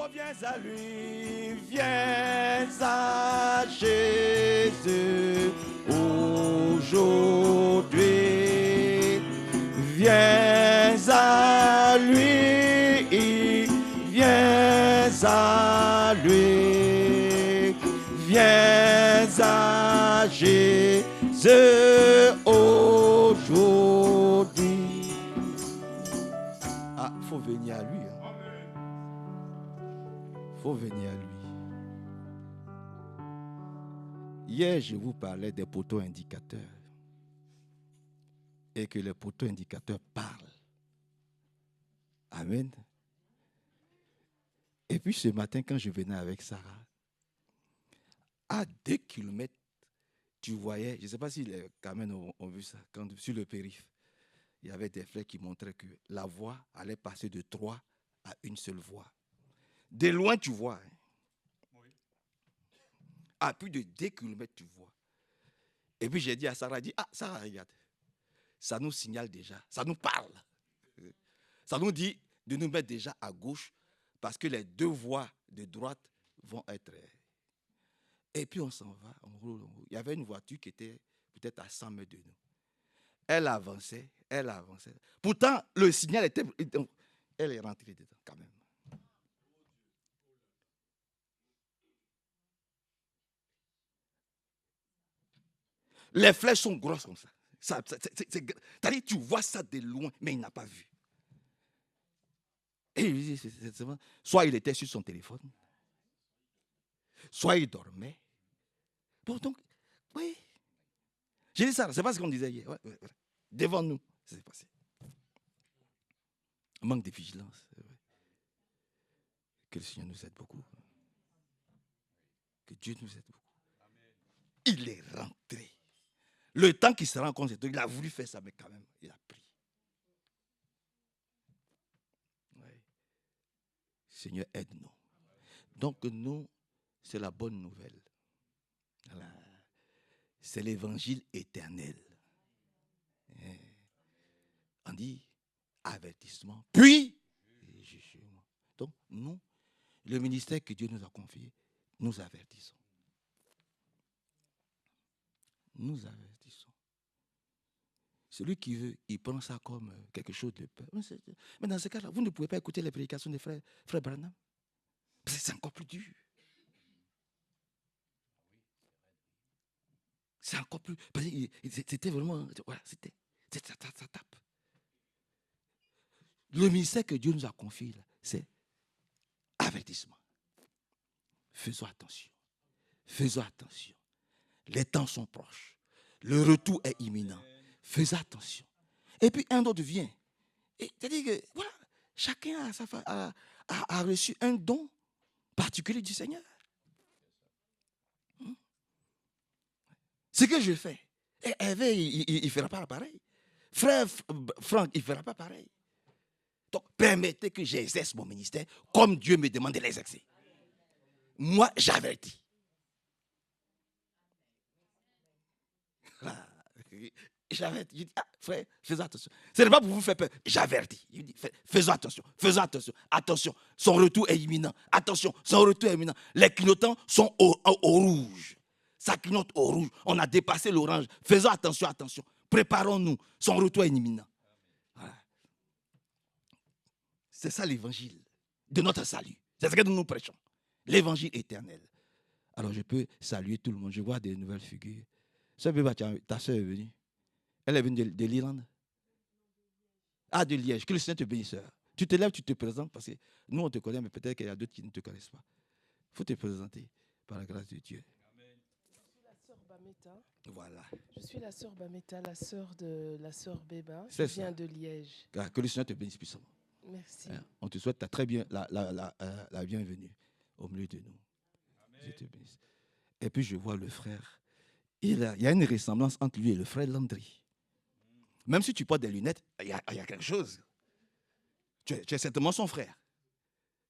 Oh, viens à lui, viens à Jésus aujourd'hui. Viens à lui, viens à lui. Viens à Jésus aujourd'hui. Ah, il faut venir à lui. Faut venir à lui. Hier, je vous parlais des poteaux indicateurs. Et que les poteaux indicateurs parlent. Amen. Et puis ce matin, quand je venais avec Sarah, à 2 kilomètres, tu voyais, je ne sais pas si les caméras ont vu ça, quand sur le périph', il y avait des flèches qui montraient que la voie allait passer de 3 à une seule voie. De loin, tu vois. Hein. Oui. À plus de 2 kilomètres, tu vois. Et puis j'ai dit à Sarah, Sarah, regarde, ça nous signale déjà, ça nous parle. Ça nous dit de nous mettre déjà à gauche parce que les 2 voies de droite vont être... Et puis on s'en va, on roule. Il y avait une voiture qui était peut-être à 100 mètres de nous. Elle avançait. Pourtant, le signal était... Elle est rentrée dedans quand même. Les flèches sont grosses comme ça. C'est-à-dire, tu vois ça de loin, mais il n'a pas vu. Et soit il était sur son téléphone, soit il dormait. Bon, donc, oui. J'ai dit ça, c'est pas ce qu'on disait hier. Ouais. Devant nous, c'est passé. Manque de vigilance. Que le Seigneur nous aide beaucoup. Que Dieu nous aide beaucoup. Il est rentré. Le temps qu'il se rend compte, il a voulu faire ça, mais quand même, il a pris. Ouais. Seigneur, aide-nous. Donc, nous, c'est la bonne nouvelle. Voilà. C'est l'évangile éternel. On dit avertissement, puis jugement. Donc, nous, le ministère que Dieu nous a confié, nous avertissons. Nous avertissons. Celui qui veut, il prend ça comme quelque chose de peur. Mais dans ce cas-là, vous ne pouvez pas écouter les prédications des frères Branham. C'est encore plus dur. C'est encore plus... C'était vraiment... Voilà, ça tape. Le ministère que Dieu nous a confié, c'est avertissement. Faisons attention. Faisons attention. Les temps sont proches. Le retour est imminent. Faisons attention. Et puis un autre vient. C'est-à-dire que, voilà, chacun a reçu un don particulier du Seigneur. Ce que je fais, Hervé, il ne fera pas pareil. Frère Franck, il ne fera pas pareil. Donc, permettez que j'exerce mon ministère comme Dieu me demande de l'exercer. Moi, j'avertis. J'avertis. Je dis, frère, faisons attention. Ce n'est pas pour vous faire peur. J'avertis. Je dis, faisons attention. Faisons attention. Attention. Son retour est imminent. Attention. Son retour est imminent. Les clignotants sont au rouge. Ça clignote au rouge. On a dépassé l'orange. Faisons attention, attention. Préparons-nous. Son retour est imminent. Voilà. C'est ça l'évangile de notre salut. C'est ce que nous prêchons. L'évangile éternel. Alors je peux saluer tout le monde. Je vois des nouvelles figures. Ta soeur est venue. Elle est venue de l'Irlande. Ah, de Liège. Que le Seigneur te bénisse, sœur. Tu te lèves, tu te présentes parce que nous, on te connaît, mais peut-être qu'il y a d'autres qui ne te connaissent pas. Il faut te présenter par la grâce de Dieu. Amen. Je suis la sœur Bameta. Voilà. Je suis la sœur Bameta, la sœur de la sœur Béba. Je viens de Liège. Que le Seigneur te bénisse puissamment. Merci. On te souhaite très bien la bienvenue au milieu de nous. Amen. Je te bénisse. Et puis je vois le frère. Il y a une ressemblance entre lui et le frère Landry. Même si tu portes des lunettes, il y a quelque chose. Tu es certainement son frère.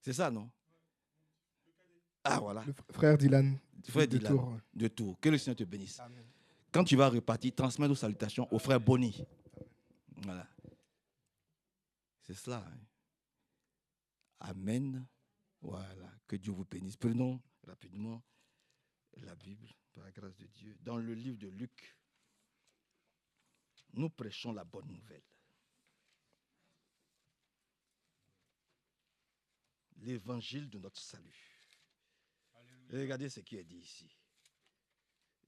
C'est ça, non? Ah, voilà. Le frère Dylan. Frère Dylan. Tours. De Tours. Que le Seigneur te bénisse. Amen. Quand tu vas repartir, transmets nos salutations au frère Bonny. Voilà. C'est cela. Hein. Amen. Voilà, que Dieu vous bénisse. Prenons rapidement la Bible, par la grâce de Dieu. Dans le livre de Luc, nous prêchons la bonne nouvelle. L'évangile de notre salut. Et regardez ce qui est dit ici.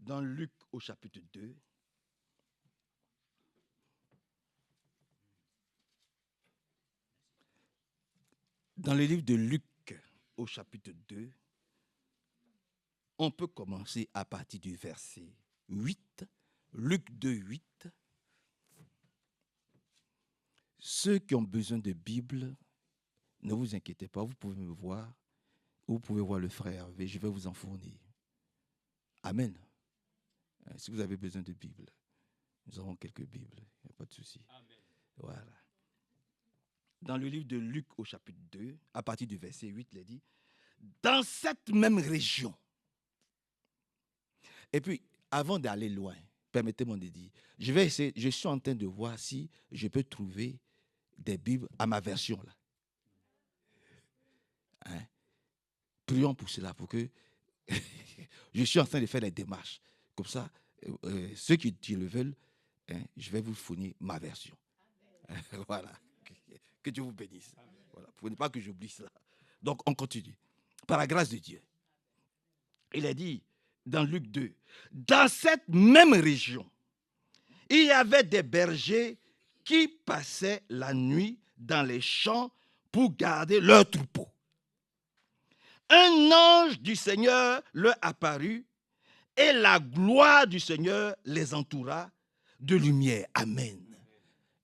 Dans Luc au chapitre 2, dans le livre de Luc au chapitre 2, on peut commencer à partir du verset 8, Luc 2, 8. Ceux qui ont besoin de Bible, ne vous inquiétez pas, vous pouvez me voir, vous pouvez voir le frère Hervé, je vais vous en fournir. Amen. Si vous avez besoin de Bible, nous avons quelques Bibles, il n'y a pas de souci. Amen. Voilà. Dans le livre de Luc au chapitre 2, à partir du verset 8, il est dit, dans cette même région. Et puis, avant d'aller loin, permettez-moi de dire, je suis en train de voir si je peux trouver des Bibles à ma version là. Hein? Prions pour cela, pour que je suis en train de faire les démarches. Comme ça, ceux qui le veulent, je vais vous fournir ma version. Voilà. Que Dieu vous bénisse. Voilà. Pour ne pas que j'oublie cela. Donc, on continue. Par la grâce de Dieu. Il est dit dans Luc 2, dans cette même région, il y avait des bergers qui passaient la nuit dans les champs pour garder leurs troupeaux. Un ange du Seigneur leur apparut et la gloire du Seigneur les entoura de lumière. Amen.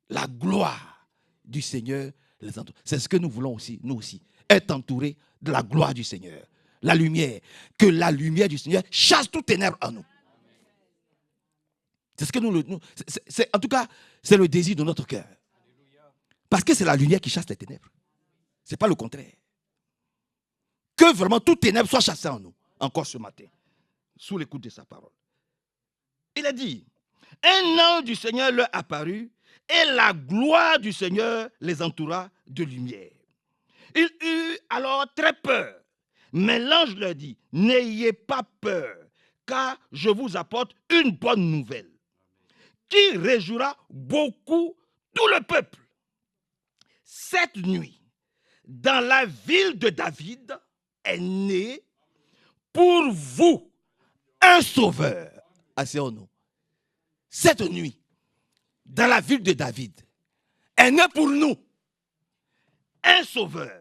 La gloire du Seigneur les entoure. C'est ce que nous voulons aussi, nous aussi, être entourés de la gloire du Seigneur. La lumière. Que la lumière du Seigneur chasse tout ténèbres en nous. C'est ce que en tout cas, c'est le désir de notre cœur. Parce que c'est la lumière qui chasse les ténèbres. Ce n'est pas le contraire. Que vraiment tout ténèbres soit chassé en nous, encore ce matin, sous l'écoute de sa parole. Il a dit, un ange du Seigneur leur apparut et la gloire du Seigneur les entoura de lumière. Ils eurent alors très peur. Mais l'ange leur dit, n'ayez pas peur, car je vous apporte une bonne nouvelle qui réjouira beaucoup tout le peuple. Cette nuit, dans la ville de David, est né pour vous un sauveur. Asseyons-nous. Cette nuit, dans la ville de David, est né pour nous un sauveur.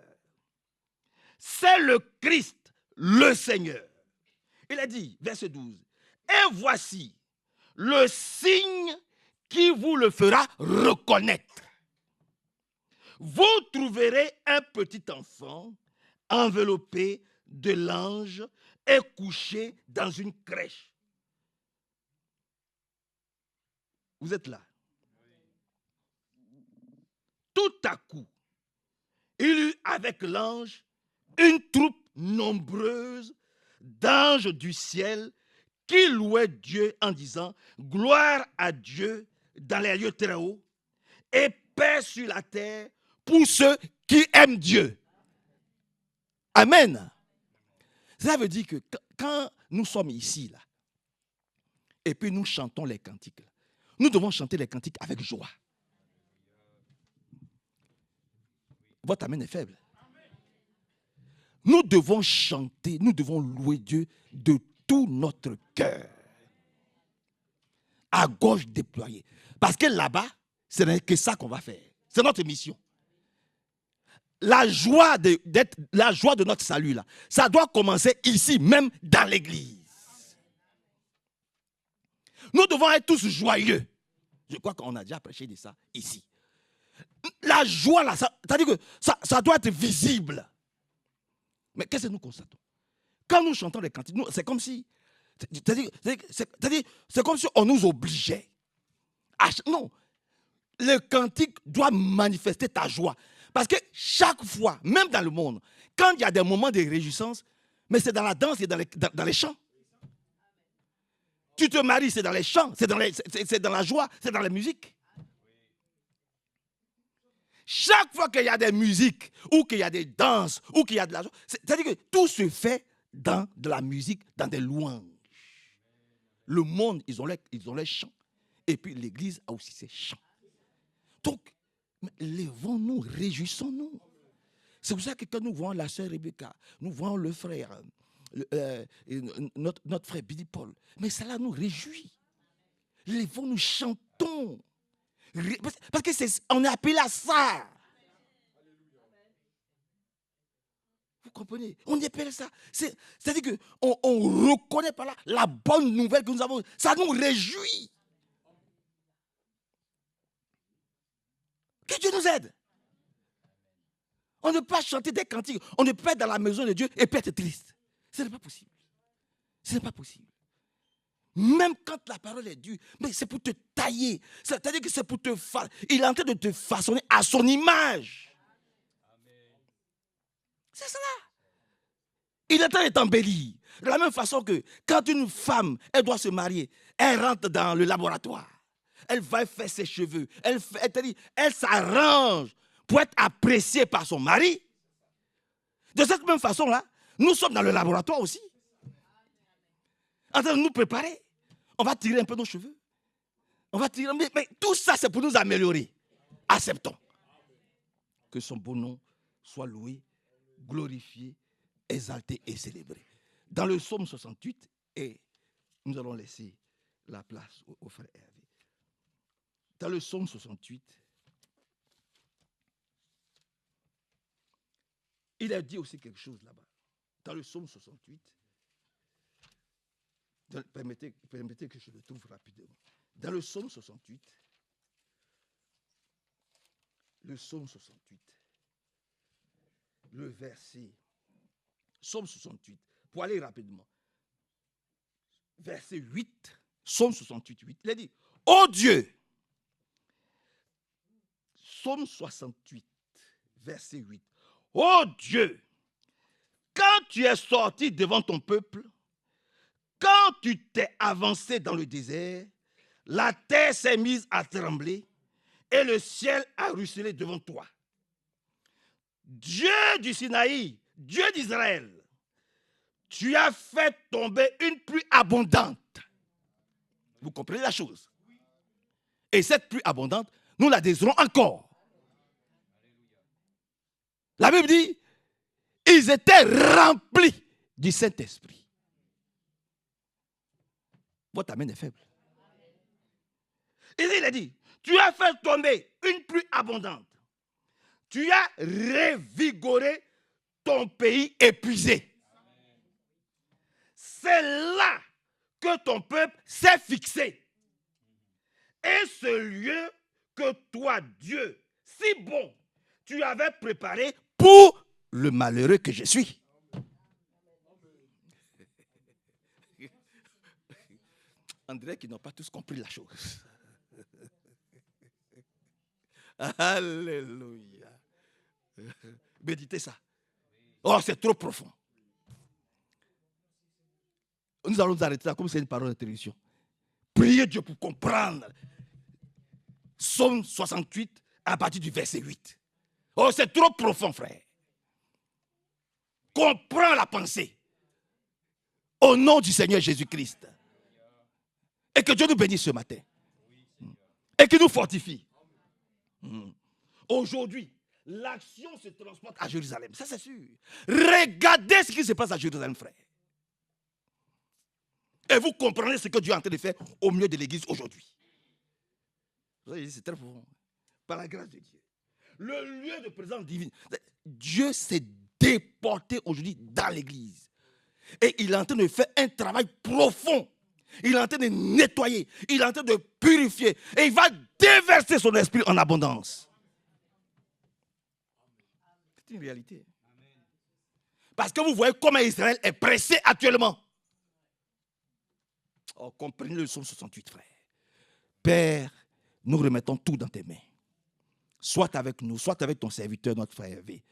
C'est le Christ, le Seigneur. Il a dit, verset 12, et voici le signe qui vous le fera reconnaître. Vous trouverez un petit enfant enveloppé de l'ange et couché dans une crèche. Vous êtes là. Tout à coup, il eut avec l'ange une troupe nombreuse d'anges du ciel qui louaient Dieu en disant « Gloire à Dieu dans les lieux très hauts et paix sur la terre pour ceux qui aiment Dieu. » Amen. Ça veut dire que quand nous sommes ici, là, et puis nous chantons les cantiques, là, nous devons chanter les cantiques avec joie. Votre amen est faible. Nous devons chanter, nous devons louer Dieu de tout notre cœur. À gauche déployée. Parce que là-bas, ce n'est que ça qu'on va faire. C'est notre mission. La joie de notre salut, là, ça doit commencer ici, même dans l'église. Nous devons être tous joyeux. Je crois qu'on a déjà prêché de ça ici. La joie, là, c'est-à-dire que ça doit être visible. Mais qu'est-ce que nous constatons? Quand nous chantons les cantiques, c'est comme si, c'est comme si on nous obligeait. Non, le cantique doit manifester ta joie. Parce que chaque fois, même dans le monde, quand il y a des moments de réjouissance, mais c'est dans la danse et dans les chants. Tu te maries, c'est dans les chants, c'est dans la joie, c'est dans la musique. Chaque fois qu'il y a des musiques, ou qu'il y a des danses, ou qu'il y a de la... C'est-à-dire que tout se fait dans de la musique, dans des louanges. Le monde, ils ont les chants. Et puis l'église a aussi ses chants. Donc, lèvons-nous, réjouissons-nous. C'est pour ça que quand nous voyons la sœur Rebecca, nous voyons le frère, notre frère Billy Paul, mais cela nous réjouit. Lèvons-nous, chantons. Parce qu'on est appelé à ça. Vous comprenez? On est appelé à ça. C'est-à-dire qu'on reconnaît par là la bonne nouvelle que nous avons. Ça nous réjouit. Que Dieu nous aide. On ne peut pas chanter des cantiques. On ne peut pas être dans la maison de Dieu et puis être triste. Ce n'est pas possible. Ce n'est pas possible. Même quand la parole est dure, mais c'est pour te tailler. C'est-à-dire que c'est pour te faire. Il est en train de te façonner à son image. C'est cela. Il est en train de t'embellir. De la même façon que quand une femme, elle doit se marier, elle rentre dans le laboratoire. Elle va faire ses cheveux. Elle s'arrange pour être appréciée par son mari. De cette même façon-là, nous sommes dans le laboratoire aussi. En train de nous préparer. On va tirer un peu nos cheveux. On va tirer, mais tout ça, c'est pour nous améliorer. Acceptons. Que son beau nom soit loué, glorifié, exalté et célébré. Dans le psaume 68, et nous allons laisser la place au frère Hervé. Dans le psaume 68, il a dit aussi quelque chose là-bas. Dans le psaume 68, permettez que je le trouve rapidement. Dans le psaume 68, le verset, psaume 68, pour aller rapidement, verset 8, psaume 68, 8, il a dit, ô Dieu, psaume 68, verset 8, ô Dieu, quand tu es sorti devant ton peuple, quand tu t'es avancé dans le désert, la terre s'est mise à trembler et le ciel a ruisselé devant toi. Dieu du Sinaï, Dieu d'Israël, tu as fait tomber une pluie abondante. Vous comprenez la chose? Et cette pluie abondante, nous la désirons encore. La Bible dit, ils étaient remplis du Saint-Esprit. Votre amen est faible. Et il a dit, tu as fait tomber une pluie abondante. Tu as revigoré ton pays épuisé. C'est là que ton peuple s'est fixé. Et ce lieu que toi, Dieu, si bon, tu avais préparé pour le malheureux que je suis. On dirait qu'ils n'ont pas tous compris la chose. Alléluia. Méditez ça. Oh, c'est trop profond. Nous allons nous arrêter là, comme c'est une parole d'introduction. Priez Dieu pour comprendre. Psaume 68, à partir du verset 8. Oh, c'est trop profond, frère. Comprends la pensée. Au nom du Seigneur Jésus-Christ. Et que Dieu nous bénisse ce matin. Et qu'il nous fortifie. Aujourd'hui, l'action se transporte à Jérusalem. Ça, c'est sûr. Regardez ce qui se passe à Jérusalem, frère. Et vous comprenez ce que Dieu est en train de faire au milieu de l'église aujourd'hui. Vous savez, c'est très profond. Par la grâce de Dieu. Le lieu de présence divine. Dieu s'est déporté aujourd'hui dans l'église. Et il est en train de faire un travail profond. Il est en train de nettoyer. Il est en train de purifier. Et il va déverser son esprit en abondance. C'est une réalité. Parce que vous voyez comment Israël est pressé actuellement. Oh, comprenez le psaume 68, frère. Père, nous remettons tout dans tes mains. Soit avec nous, soit avec ton serviteur, notre frère Hervé.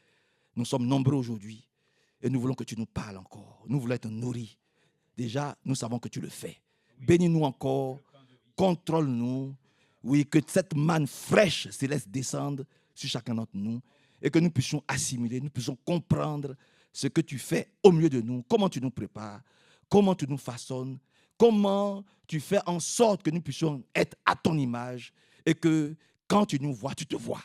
Nous sommes nombreux aujourd'hui. Et nous voulons que tu nous parles encore. Nous voulons être nourris. Déjà, nous savons que tu le fais. Bénis-nous encore. Contrôle-nous. Oui, que cette manne fraîche se laisse descendre sur chacun d'entre nous et que nous puissions assimiler, nous puissions comprendre ce que tu fais au milieu de nous, comment tu nous prépares, comment tu nous façonnes, comment tu fais en sorte que nous puissions être à ton image et que quand tu nous vois, tu te vois.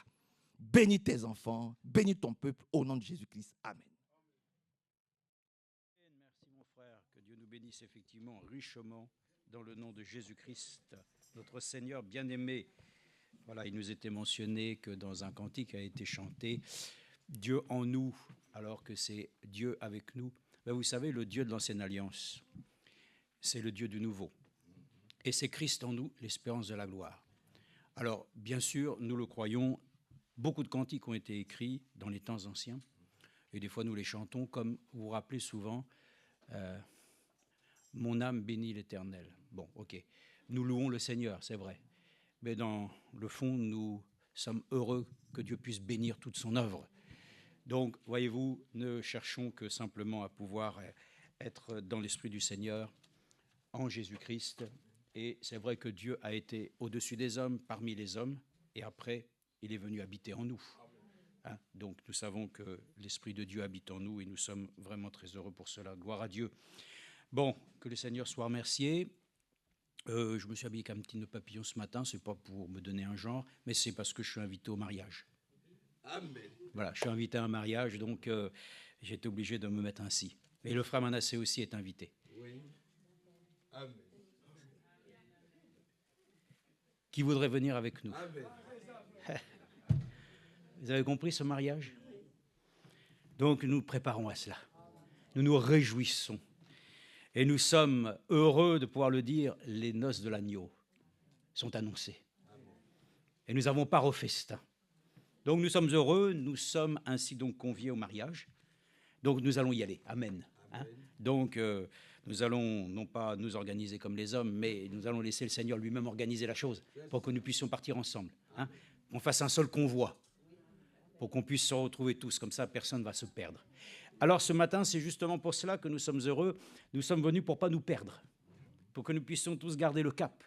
Bénis tes enfants, bénis ton peuple au nom de Jésus-Christ. Amen. Merci mon frère, que Dieu nous bénisse effectivement richement dans le nom de Jésus-Christ, notre Seigneur bien-aimé. Voilà, il nous était mentionné que dans un cantique a été chanté « Dieu en nous », alors que c'est Dieu avec nous. Ben vous savez, le Dieu de l'Ancienne Alliance, c'est le Dieu du Nouveau. Et c'est Christ en nous, l'espérance de la gloire. Alors, bien sûr, nous le croyons, beaucoup de cantiques ont été écrits dans les temps anciens, et des fois nous les chantons, comme vous vous rappelez souvent, mon âme bénit l'Éternel. Bon, ok, nous louons le Seigneur, c'est vrai, mais dans le fond, nous sommes heureux que Dieu puisse bénir toute son œuvre. Donc, voyez-vous, ne cherchons que simplement à pouvoir être dans l'Esprit du Seigneur, en Jésus-Christ. Et c'est vrai que Dieu a été au-dessus des hommes, parmi les hommes, et après, il est venu habiter en nous. Hein? Donc, nous savons que l'Esprit de Dieu habite en nous et nous sommes vraiment très heureux pour cela. Gloire à Dieu. Bon, que le Seigneur soit remercié. Je me suis habillé comme un petit nœud papillon ce matin, ce n'est pas pour me donner un genre, mais c'est parce que je suis invité au mariage. Amen. Voilà, je suis invité à un mariage, donc j'ai été obligé de me mettre ainsi. Et le frère Manassé aussi est invité. Oui. Amen. Qui voudrait venir avec nous? Amen. Vous avez compris ce mariage? Donc nous nous préparons à cela. Nous nous réjouissons. Et nous sommes heureux de pouvoir le dire, les noces de l'agneau sont annoncées. Et nous avons part au festin. Donc nous sommes heureux, nous sommes ainsi donc conviés au mariage. Donc nous allons y aller. Amen. Hein? Donc nous allons non pas nous organiser comme les hommes, mais nous allons laisser le Seigneur lui-même organiser la chose pour que nous puissions partir ensemble. Hein? Qu'on fasse un seul convoi, pour qu'on puisse se retrouver tous. Comme ça, personne ne va se perdre. Alors ce matin, c'est justement pour cela que nous sommes heureux. Nous sommes venus pour ne pas nous perdre, pour que nous puissions tous garder le cap.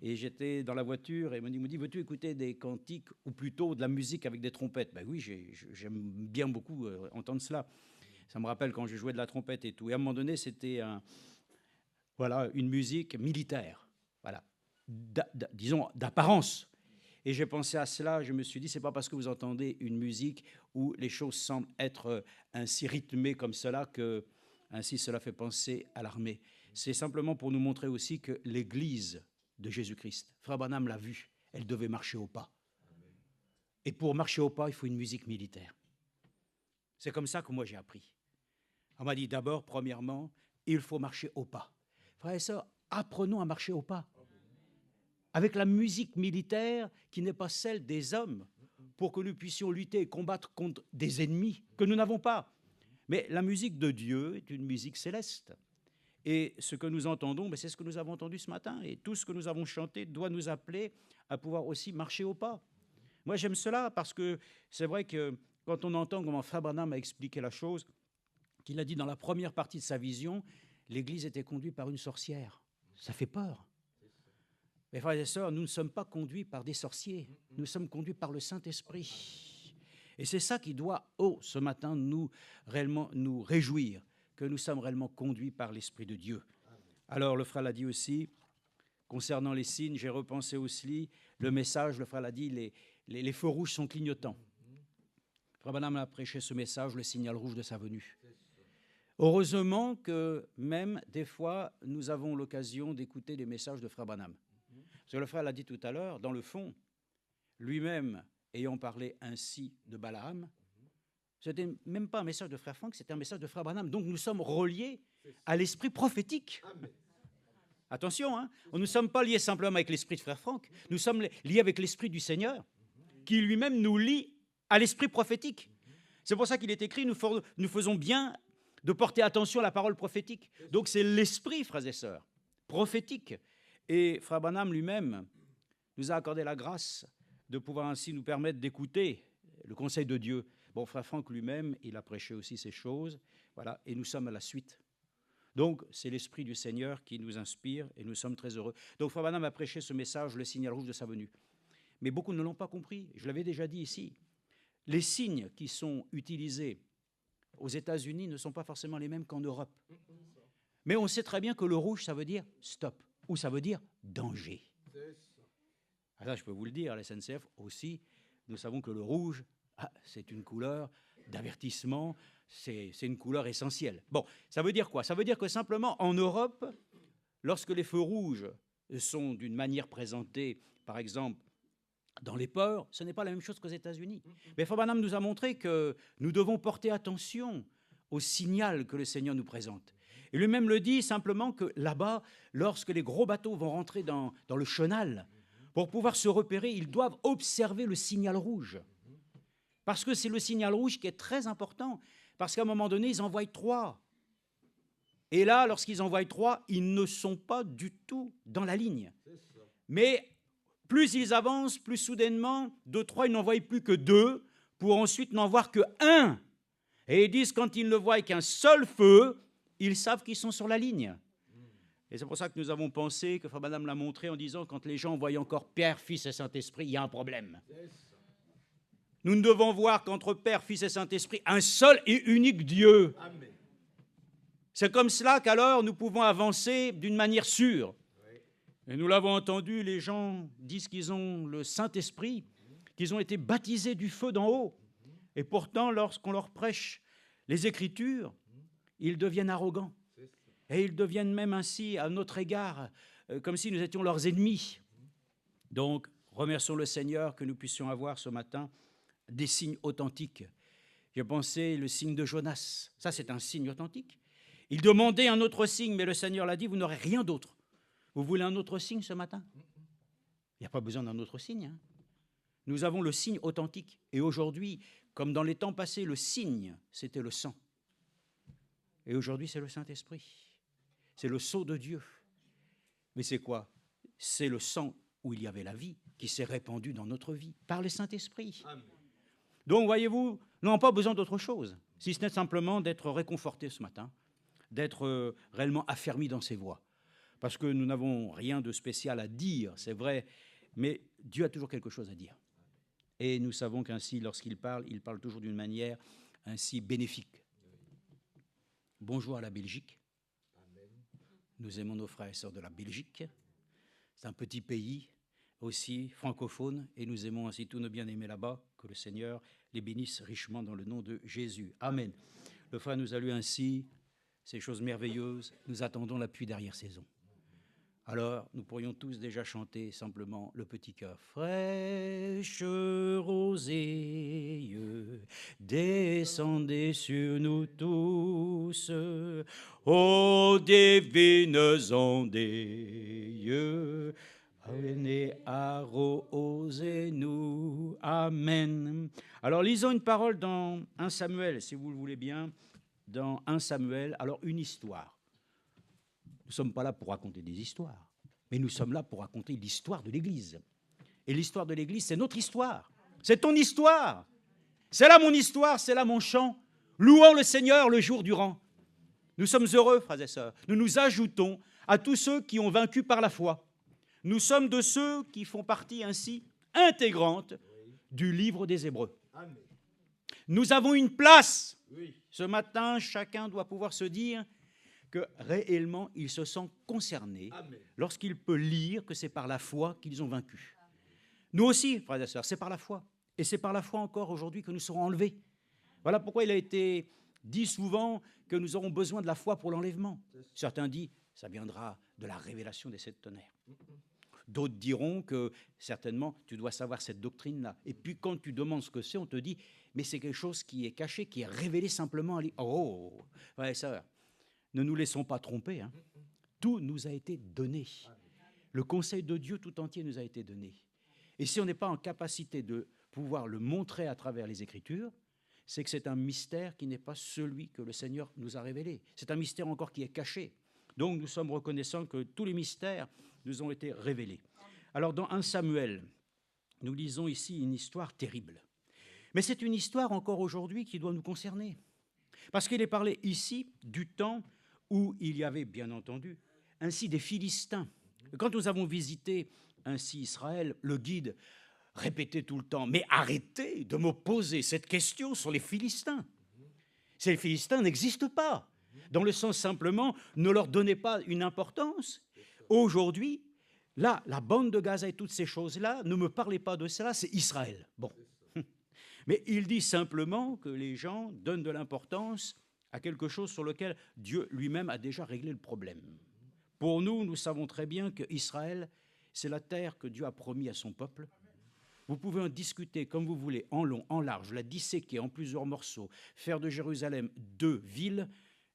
Et j'étais dans la voiture et il me dit, veux-tu écouter des cantiques ou plutôt de la musique avec des trompettes? Ben oui, j'aime bien beaucoup entendre cela. Ça me rappelle quand je jouais de la trompette et tout. Et à un moment donné, c'était une musique militaire, voilà, disons d'apparence. Et j'ai pensé à cela, je me suis dit, c'est pas parce que vous entendez une musique où les choses semblent être ainsi rythmées comme cela que ainsi cela fait penser à l'armée. C'est simplement pour nous montrer aussi que l'Église de Jésus-Christ, Frère Branham l'a vu, elle devait marcher au pas. Et pour marcher au pas, il faut une musique militaire. C'est comme ça que moi j'ai appris. On m'a dit d'abord, premièrement, il faut marcher au pas. Frères et sœurs, apprenons à marcher au pas. Avec la musique militaire qui n'est pas celle des hommes, pour que nous puissions lutter et combattre contre des ennemis que nous n'avons pas. Mais la musique de Dieu est une musique céleste. Et ce que nous entendons, c'est ce que nous avons entendu ce matin. Et tout ce que nous avons chanté doit nous appeler à pouvoir aussi marcher au pas. Moi, j'aime cela parce que c'est vrai que quand on entend comment Frère Branham a expliqué la chose, qu'il a dit dans la première partie de sa vision, l'Église était conduite par une sorcière. Ça fait peur. Mes frères et sœurs, nous ne sommes pas conduits par des sorciers, nous sommes conduits par le Saint-Esprit. Et c'est ça qui doit, ce matin, nous réjouir, que nous sommes réellement conduits par l'Esprit de Dieu. Alors, le frère l'a dit aussi, concernant les signes, j'ai repensé aussi le message, le frère l'a dit, les feux rouges sont clignotants. Frère Branham a prêché ce message, le signal rouge de sa venue. Heureusement que même des fois, nous avons l'occasion d'écouter des messages de Frère Branham. Parce que le frère l'a dit tout à l'heure, dans le fond, lui-même ayant parlé ainsi de Balaam, ce n'était même pas un message de Frère Franck, c'était un message de Frère Branham. Donc nous sommes reliés à l'esprit prophétique. Amen. Attention, hein, nous ne sommes pas liés simplement avec l'esprit de Frère Franck, nous sommes liés avec l'esprit du Seigneur, qui lui-même nous lie à l'esprit prophétique. C'est pour ça qu'il est écrit, nous faisons bien de porter attention à la parole prophétique. Donc c'est l'esprit, frères et sœurs, prophétique. Et Frère Branham lui-même nous a accordé la grâce de pouvoir ainsi nous permettre d'écouter le conseil de Dieu. Bon, Frère Franck lui-même, il a prêché aussi ces choses, voilà, et nous sommes à la suite. Donc, c'est l'Esprit du Seigneur qui nous inspire et nous sommes très heureux. Donc, Frère Branham a prêché ce message, le signal rouge de sa venue. Mais beaucoup ne l'ont pas compris, je l'avais déjà dit ici. les signes qui sont utilisés aux États-Unis ne sont pas forcément les mêmes qu'en Europe. Mais on sait très bien que le rouge, ça veut dire stop, ou ça veut dire danger. Alors là, je peux vous le dire, à la SNCF aussi, nous savons que le rouge, c'est une couleur d'avertissement, c'est une couleur essentielle. Bon, ça veut dire quoi? Ça veut dire que simplement, en Europe, lorsque les feux rouges sont d'une manière présentée, par exemple, dans les ports, ce n'est pas la même chose qu'aux États-Unis. Mais Frère Branham nous a montré que nous devons porter attention au signal que le Seigneur nous présente. Et lui-même le dit simplement que là-bas, lorsque les gros bateaux vont rentrer dans le chenal, pour pouvoir se repérer, ils doivent observer le signal rouge. Parce que c'est le signal rouge qui est très important. Parce qu'à un moment donné, ils envoient 3. Et là, lorsqu'ils envoient 3, ils ne sont pas du tout dans la ligne. Mais plus ils avancent, plus soudainement, de 3, ils n'en voient plus que 2, pour ensuite n'en voir que 1. Et ils disent, quand ils ne voient qu'un seul feu, ils savent qu'ils sont sur la ligne. Et c'est pour ça que nous avons pensé, que Frère Madame l'a montré en disant, quand les gens voient encore Père, Fils et Saint-Esprit, il y a un problème. Nous ne devons voir qu'entre Père, Fils et Saint-Esprit, un seul et unique Dieu. Amen. C'est comme cela qu'alors nous pouvons avancer d'une manière sûre. Et nous l'avons entendu, les gens disent qu'ils ont le Saint-Esprit, qu'ils ont été baptisés du feu d'en haut. Et pourtant, lorsqu'on leur prêche les Écritures, ils deviennent arrogants. Et ils deviennent même ainsi à notre égard, comme si nous étions leurs ennemis. Donc, remercions le Seigneur que nous puissions avoir ce matin des signes authentiques. J'ai pensé le signe de Jonas. Ça, c'est un signe authentique. Il demandait un autre signe, mais le Seigneur l'a dit, vous n'aurez rien d'autre. Vous voulez un autre signe ce matin? Il n'y a pas besoin d'un autre signe. Hein. Nous avons le signe authentique. Et aujourd'hui, comme dans les temps passés, le signe, c'était le sang. Et aujourd'hui, c'est le Saint-Esprit. C'est le sceau de Dieu. Mais c'est quoi? C'est le sang où il y avait la vie qui s'est répandu dans notre vie par le Saint-Esprit. Donc, voyez-vous, nous n'avons pas besoin d'autre chose, si ce n'est simplement d'être réconfortés ce matin, d'être réellement affermis dans ses voies. Parce que nous n'avons rien de spécial à dire, c'est vrai, mais Dieu a toujours quelque chose à dire. Et nous savons qu'ainsi, lorsqu'il parle toujours d'une manière ainsi bénéfique. Bonjour à la Belgique. Nous aimons nos frères et sœurs de la Belgique. C'est un petit pays aussi francophone et nous aimons ainsi tous nos bien-aimés là-bas. Que le Seigneur les bénisse richement dans le nom de Jésus. Amen. Le frère nous a lu ainsi ces choses merveilleuses. Nous attendons la pluie d'arrière-saison. Alors, nous pourrions tous déjà chanter simplement le petit cœur. Fraîche rosée, descendez sur nous tous, ô divines ondées, venez arrosez-nous. Amen. Alors, lisons une parole dans 1 Samuel, si vous le voulez bien, dans 1 Samuel, alors une histoire. Nous ne sommes pas là pour raconter des histoires, mais nous sommes là pour raconter l'histoire de l'Église. Et l'histoire de l'Église, c'est notre histoire. C'est ton histoire. C'est là mon histoire, c'est là mon chant. Louons le Seigneur le jour durant. Nous sommes heureux, frères et sœurs. Nous nous ajoutons à tous ceux qui ont vaincu par la foi. Nous sommes de ceux qui font partie ainsi intégrante du livre des Hébreux. Nous avons une place. Ce matin, chacun doit pouvoir se dire que réellement, il se sent concerné lorsqu'il peut lire que c'est par la foi qu'ils ont vaincu. Nous aussi, frères et sœurs, c'est par la foi. Et c'est par la foi encore aujourd'hui que nous serons enlevés. Voilà pourquoi il a été dit souvent que nous aurons besoin de la foi pour l'enlèvement. Certains disent, ça viendra de la révélation des 7 tonnerres. D'autres diront que, certainement, tu dois savoir cette doctrine-là. Et puis, quand tu demandes ce que c'est, on te dit, mais c'est quelque chose qui est caché, qui est révélé simplement. Oh, frères et sœurs, ne nous laissons pas tromper. Hein. Tout nous a été donné. Le conseil de Dieu tout entier nous a été donné. Et si on n'est pas en capacité de pouvoir le montrer à travers les Écritures, c'est que c'est un mystère qui n'est pas celui que le Seigneur nous a révélé. C'est un mystère encore qui est caché. Donc nous sommes reconnaissants que tous les mystères nous ont été révélés. Alors dans 1 Samuel, nous lisons ici une histoire terrible. Mais c'est une histoire encore aujourd'hui qui doit nous concerner. Parce qu'il est parlé ici du temps où il y avait, bien entendu, ainsi des Philistins. Quand nous avons visité ainsi Israël, le guide répéter tout le temps, mais arrêtez de me poser cette question sur les Philistins. Ces Philistins n'existent pas. Dans le sens simplement, ne leur donnez pas une importance. Aujourd'hui, là, la bande de Gaza et toutes ces choses-là, ne me parlez pas de cela, c'est Israël. Bon. Mais il dit simplement que les gens donnent de l'importance à quelque chose sur lequel Dieu lui-même a déjà réglé le problème. Pour nous, nous savons très bien qu'Israël, c'est la terre que Dieu a promis à son peuple. Vous pouvez en discuter comme vous voulez, en long, en large, la disséquer en plusieurs morceaux, faire de Jérusalem 2 villes.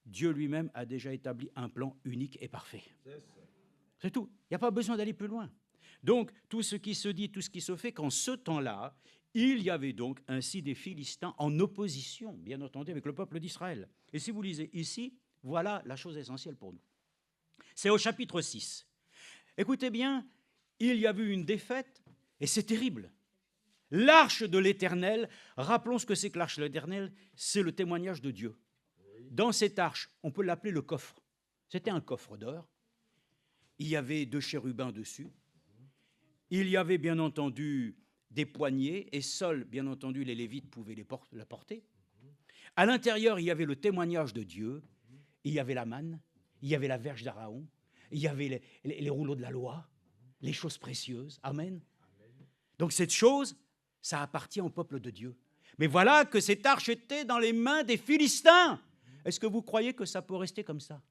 Dieu lui-même a déjà établi un plan unique et parfait. C'est tout. Il n'y a pas besoin d'aller plus loin. Donc, tout ce qui se dit, tout ce qui se fait, qu'en ce temps-là, il y avait donc ainsi des Philistins en opposition, bien entendu, avec le peuple d'Israël. Et si vous lisez ici, voilà la chose essentielle pour nous. C'est au chapitre 6. Écoutez bien, il y a eu une défaite, et c'est terrible. L'arche de l'Éternel, rappelons ce que c'est que l'arche de l'Éternel, c'est le témoignage de Dieu. Dans cette arche, on peut l'appeler le coffre. C'était un coffre d'or. Il y avait 2 chérubins dessus. Il y avait bien entendu des poignées, et seuls, bien entendu, les Lévites pouvaient la porter. À l'intérieur, il y avait le témoignage de Dieu, il y avait la manne, il y avait la verge d'Aaron, il y avait les rouleaux de la loi, les choses précieuses. Amen. Donc cette chose, ça appartient au peuple de Dieu. Mais voilà que cette arche était dans les mains des Philistins. Est-ce que vous croyez que ça peut rester comme ça?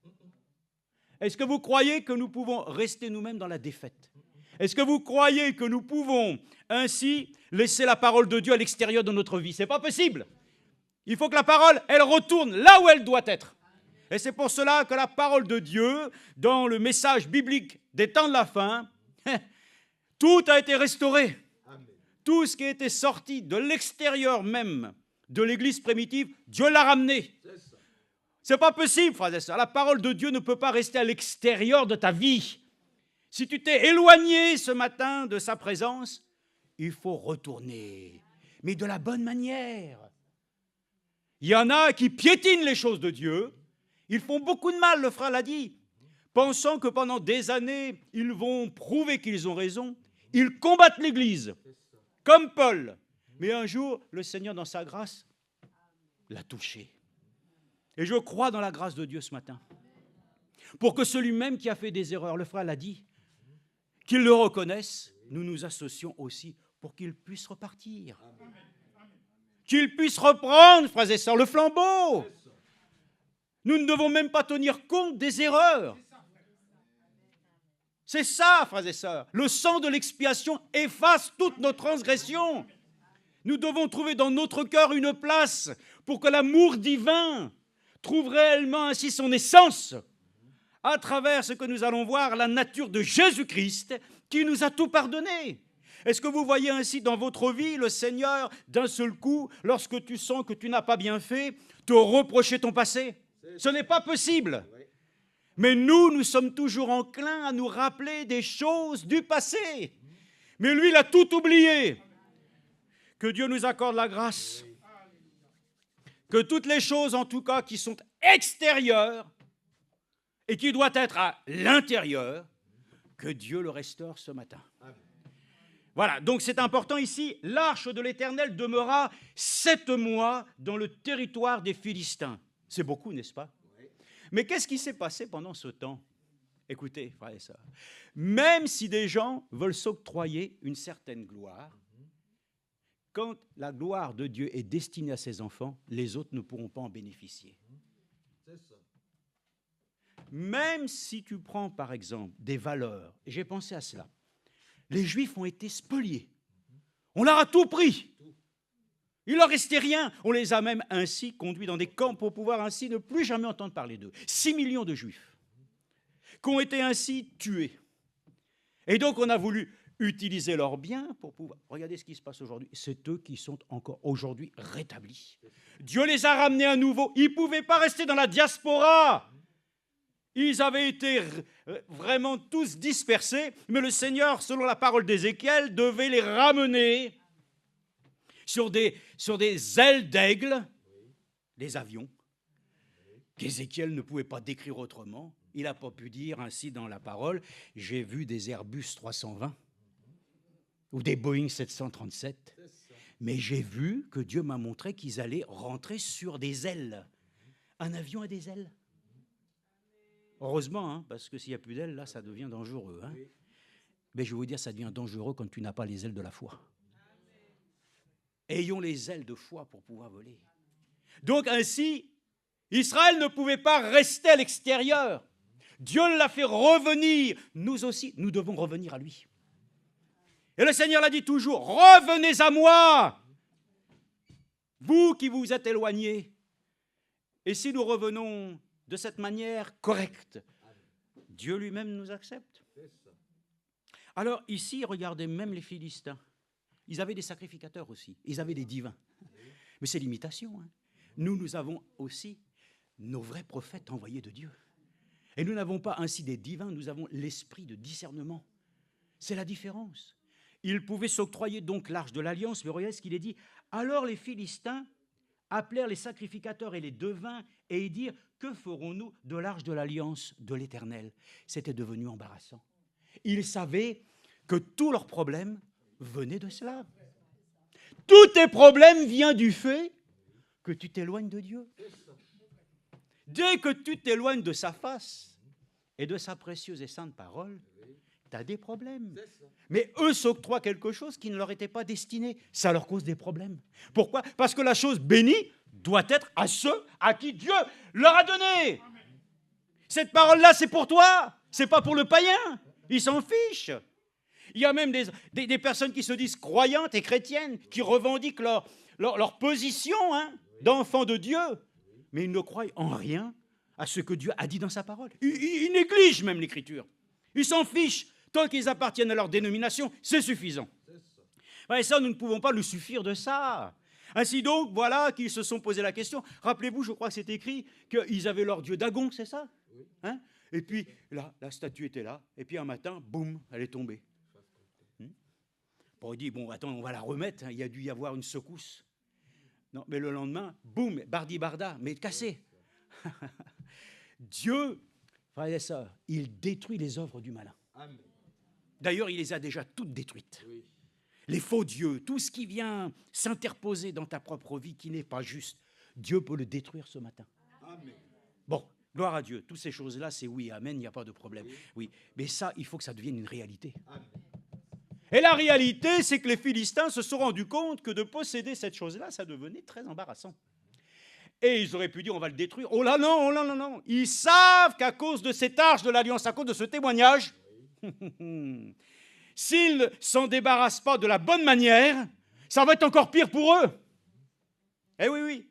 Est-ce que vous croyez que nous pouvons rester nous-mêmes dans la défaite? Est-ce que vous croyez que nous pouvons ainsi laisser la parole de Dieu à l'extérieur de notre vie? Ce n'est pas possible. Il faut que la parole, elle retourne là où elle doit être. Et c'est pour cela que la parole de Dieu, dans le message biblique des temps de la fin, tout a été restauré. Tout ce qui était sorti de l'extérieur même de l'Église primitive, Dieu l'a ramené. Ce n'est pas possible, frères et sœurs. La parole de Dieu ne peut pas rester à l'extérieur de ta vie. Si tu t'es éloigné ce matin de sa présence, il faut retourner, mais de la bonne manière. Il y en a qui piétinent les choses de Dieu. Ils font beaucoup de mal, le frère l'a dit, pensant que pendant des années, ils vont prouver qu'ils ont raison. Ils combattent l'Église, comme Paul. Mais un jour, le Seigneur, dans sa grâce, l'a touché. Et je crois dans la grâce de Dieu ce matin. Pour que celui-même qui a fait des erreurs, le frère l'a dit, qu'il le reconnaisse, nous nous associons aussi pour qu'il puisse repartir. Qu'il puisse reprendre, frères et sœurs, le flambeau. Nous ne devons même pas tenir compte des erreurs. C'est ça, frères et sœurs. Le sang de l'expiation efface toutes nos transgressions. Nous devons trouver dans notre cœur une place pour que l'amour divin trouve réellement ainsi son essence à travers ce que nous allons voir, la nature de Jésus-Christ qui nous a tout pardonné. Est-ce que vous voyez ainsi dans votre vie le Seigneur, d'un seul coup, lorsque tu sens que tu n'as pas bien fait, te reprocher ton passé? Ce n'est pas possible. Mais nous sommes toujours enclins à nous rappeler des choses du passé. Mais lui, il a tout oublié. Que Dieu nous accorde la grâce. Que toutes les choses, en tout cas, qui sont extérieures et qui doivent être à l'intérieur, que Dieu le restaure ce matin. Voilà, donc c'est important ici. L'arche de l'Éternel demeura 7 mois dans le territoire des Philistins. C'est beaucoup, n'est-ce pas? Mais qu'est-ce qui s'est passé pendant ce temps? Écoutez, frères et sœurs, même si des gens veulent s'octroyer une certaine gloire, quand la gloire de Dieu est destinée à ses enfants, les autres ne pourront pas en bénéficier. Même si tu prends, par exemple, des valeurs, et j'ai pensé à cela, les Juifs ont été spoliés. On leur a tout pris. Il leur restait rien. On les a même ainsi conduits dans des camps pour pouvoir ainsi ne plus jamais entendre parler d'eux. 6 millions de Juifs qui ont été ainsi tués. Et donc on a voulu utiliser leurs biens pour pouvoir... Regardez ce qui se passe aujourd'hui. C'est eux qui sont encore aujourd'hui rétablis. Dieu les a ramenés à nouveau. Ils ne pouvaient pas rester dans la diaspora. Ils avaient été vraiment tous dispersés, mais le Seigneur, selon la parole d'Ézéchiel, devait les ramener sur des ailes d'aigle, les avions, qu'Ézéchiel ne pouvait pas décrire autrement. Il n'a pas pu dire ainsi dans la parole, j'ai vu des Airbus 320. ou des Boeing 737. Mais j'ai vu que Dieu m'a montré qu'ils allaient rentrer sur des ailes. Un avion a des ailes. Heureusement, hein, parce que s'il n'y a plus d'ailes, là, ça devient dangereux. Hein. Mais je vais vous dire, ça devient dangereux quand tu n'as pas les ailes de la foi. Ayons les ailes de foi pour pouvoir voler. Donc ainsi, Israël ne pouvait pas rester à l'extérieur. Dieu l'a fait revenir. Nous aussi, nous devons revenir à lui. Et le Seigneur l'a dit toujours, revenez à moi, vous qui vous êtes éloignés. Et si nous revenons de cette manière correcte, Dieu lui-même nous accepte. Alors ici, regardez, même les Philistins, ils avaient des sacrificateurs aussi, ils avaient des divins. Mais c'est l'imitation. Hein. Nous avons aussi nos vrais prophètes envoyés de Dieu. Et nous n'avons pas ainsi des divins, nous avons l'esprit de discernement. C'est la différence. Ils pouvaient s'octroyer donc l'arche de l'alliance, mais regardez ce qu'il est dit. Alors les Philistins appelèrent les sacrificateurs et les devins et ils dirent, que ferons-nous de l'arche de l'alliance de l'Éternel? C'était devenu embarrassant. Ils savaient que tous leurs problèmes venaient de cela. Tous tes problèmes viennent du fait que tu t'éloignes de Dieu. Dès que tu t'éloignes de sa face et de sa précieuse et sainte parole, tu as des problèmes. Mais eux s'octroient quelque chose qui ne leur était pas destiné. Ça leur cause des problèmes. Pourquoi? Parce que la chose bénie doit être à ceux à qui Dieu leur a donné. Cette parole-là, c'est pour toi. C'est pas pour le païen. Il s'en fiche. Il y a même des personnes qui se disent croyantes et chrétiennes, qui revendiquent leur position d'enfants de Dieu. Mais ils ne croient en rien à ce que Dieu a dit dans sa parole. Ils négligent même l'Écriture. Ils s'en fichent. Tant qu'ils appartiennent à leur dénomination, c'est suffisant. Et ça, nous ne pouvons pas nous suffire de ça. Ainsi donc, voilà qu'ils se sont posé la question. Rappelez-vous, je crois que c'est écrit qu'ils avaient leur dieu Dagon, c'est ça? Hein? Et puis, là, la statue était là. Et puis, un matin, boum, elle est tombée. Bon, il dit, bon, attends, on va la remettre. Il y a dû y avoir une secousse. Non, mais le lendemain, boum, bardi-barda, mais cassé. Dieu, frères et sœurs, il détruit les œuvres du malin. Amen. D'ailleurs, il les a déjà toutes détruites. Oui. Les faux dieux, tout ce qui vient s'interposer dans ta propre vie qui n'est pas juste, Dieu peut le détruire ce matin. Amen. Bon, gloire à Dieu. Toutes ces choses-là, c'est oui, amen, il n'y a pas de problème. Oui, mais ça, il faut que ça devienne une réalité. Amen. Et la réalité, c'est que les Philistins se sont rendus compte que de posséder cette chose-là, ça devenait très embarrassant. Et ils auraient pu dire, on va le détruire. Oh là non, oh là non, non. Ils savent qu'à cause de cette arche de l'alliance, à cause de ce témoignage, s'ils ne s'en débarrassent pas de la bonne manière, ça va être encore pire pour eux. Eh oui, oui.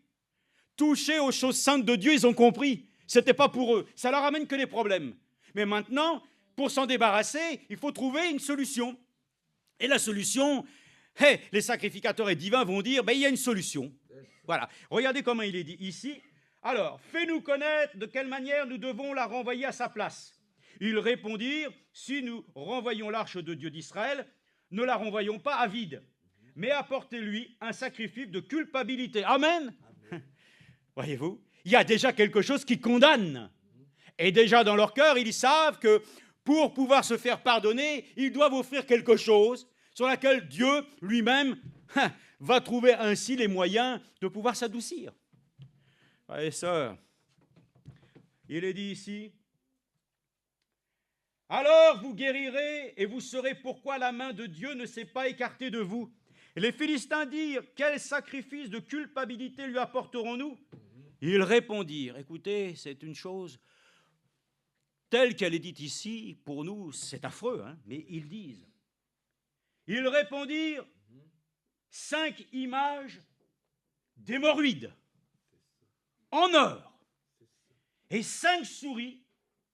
Toucher aux choses saintes de Dieu, ils ont compris. Ce n'était pas pour eux. Ça leur amène que des problèmes. Mais maintenant, pour s'en débarrasser, il faut trouver une solution. Et la solution, les sacrificateurs et divins vont dire, il y a une solution. Voilà. Regardez comment il est dit ici. Alors, fais-nous connaître de quelle manière nous devons la renvoyer à sa place. Ils répondirent, si nous renvoyons l'arche de Dieu d'Israël, ne la renvoyons pas à vide, mais apportez-lui un sacrifice de culpabilité. Amen. Voyez-vous, il y a déjà quelque chose qui condamne. Et déjà dans leur cœur, ils savent que pour pouvoir se faire pardonner, ils doivent offrir quelque chose sur laquelle Dieu lui-même va trouver ainsi les moyens de pouvoir s'adoucir. Frères et sœurs, il est dit ici, alors vous guérirez et vous saurez pourquoi la main de Dieu ne s'est pas écartée de vous. Et les Philistins dirent, quel sacrifice de culpabilité lui apporterons-nous? Ils répondirent, écoutez, c'est une chose telle qu'elle est dite ici, pour nous c'est affreux, mais ils répondirent, 5 images d'hémorroïdes en or et 5 souris